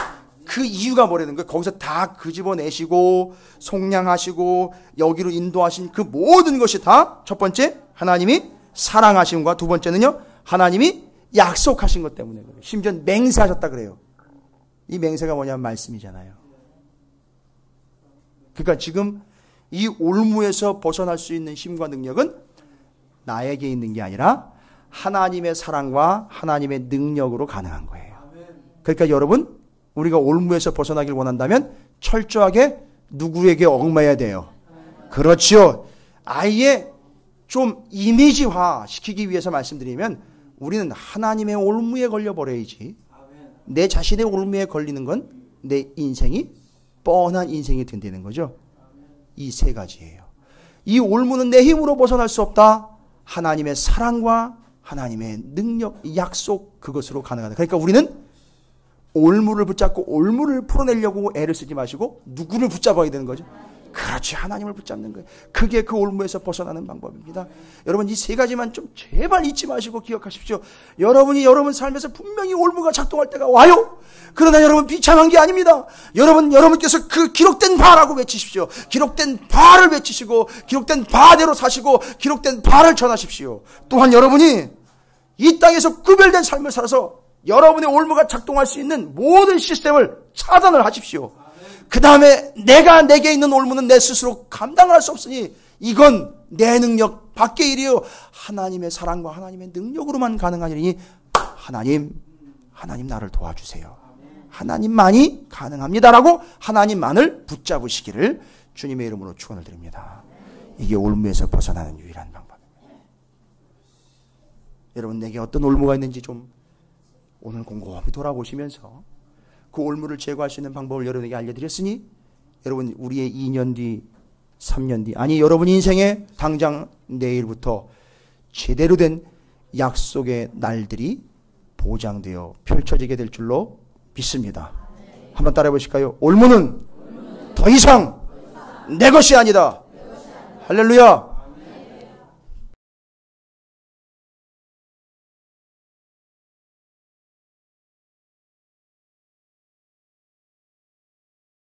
그 이유가 뭐라는 거예요? 거기서 다 끄집어내시고 속량하시고 여기로 인도하신 그 모든 것이 다 첫 번째 하나님이 사랑하심과 두 번째는요, 하나님이 약속하신 것 때문에 그래요. 심지어 맹세하셨다 그래요. 이 맹세가 뭐냐면 말씀이잖아요. 그러니까 지금 이 올무에서 벗어날 수 있는 힘과 능력은 나에게 있는 게 아니라 하나님의 사랑과 하나님의 능력으로 가능한 거예요. 그러니까 여러분, 우리가 올무에서 벗어나길 원한다면 철저하게 누구에게 얽매여야 돼요? 그렇죠. 아예 좀 이미지화 시키기 위해서 말씀드리면 우리는 하나님의 올무에 걸려버려야지. 내 자신의 올무에 걸리는 건 내 인생이 뻔한 인생이 된다는 거죠. 이 세 가지예요. 이 올무는 내 힘으로 벗어날 수 없다. 하나님의 사랑과 하나님의 능력, 약속, 그것으로 가능하다. 그러니까 우리는 올무를 붙잡고 올무를 풀어내려고 애를 쓰지 마시고 누구를 붙잡아야 되는 거죠? 그렇지, 하나님을 붙잡는 거예요. 그게 그 올무에서 벗어나는 방법입니다. 여러분, 이 세 가지만 좀 제발 잊지 마시고 기억하십시오. 여러분이 여러분 삶에서 분명히 올무가 작동할 때가 와요. 그러나 여러분 비참한 게 아닙니다. 여러분께서 그 기록된 바라고 외치십시오. 기록된 바를 외치시고 기록된 바대로 사시고 기록된 바를 전하십시오. 또한 여러분이 이 땅에서 구별된 삶을 살아서 여러분의 올무가 작동할 수 있는 모든 시스템을 차단을 하십시오. 그 다음에 내게 있는 올무는 내 스스로 감당을 할 수 없으니 이건 내 능력 밖의 일이요 하나님의 사랑과 하나님의 능력으로만 가능한 일이니 하나님 나를 도와주세요. 하나님만이 가능합니다라고 하나님만을 붙잡으시기를 주님의 이름으로 축원을 드립니다. 이게 올무에서 벗어나는 유일한 방법입니다. 여러분, 내게 어떤 올무가 있는지 좀 오늘 곰곰이 돌아보시면서 그 올무를 제거할 수 있는 방법을 여러분에게 알려드렸으니 여러분, 우리의 2년 뒤, 3년 뒤, 아니 여러분 인생에 당장 내일부터 제대로 된 약속의 날들이 보장되어 펼쳐지게 될 줄로 믿습니다. 한번 따라해 보실까요? 올무는 더 이상 내 것이 아니다. 할렐루야.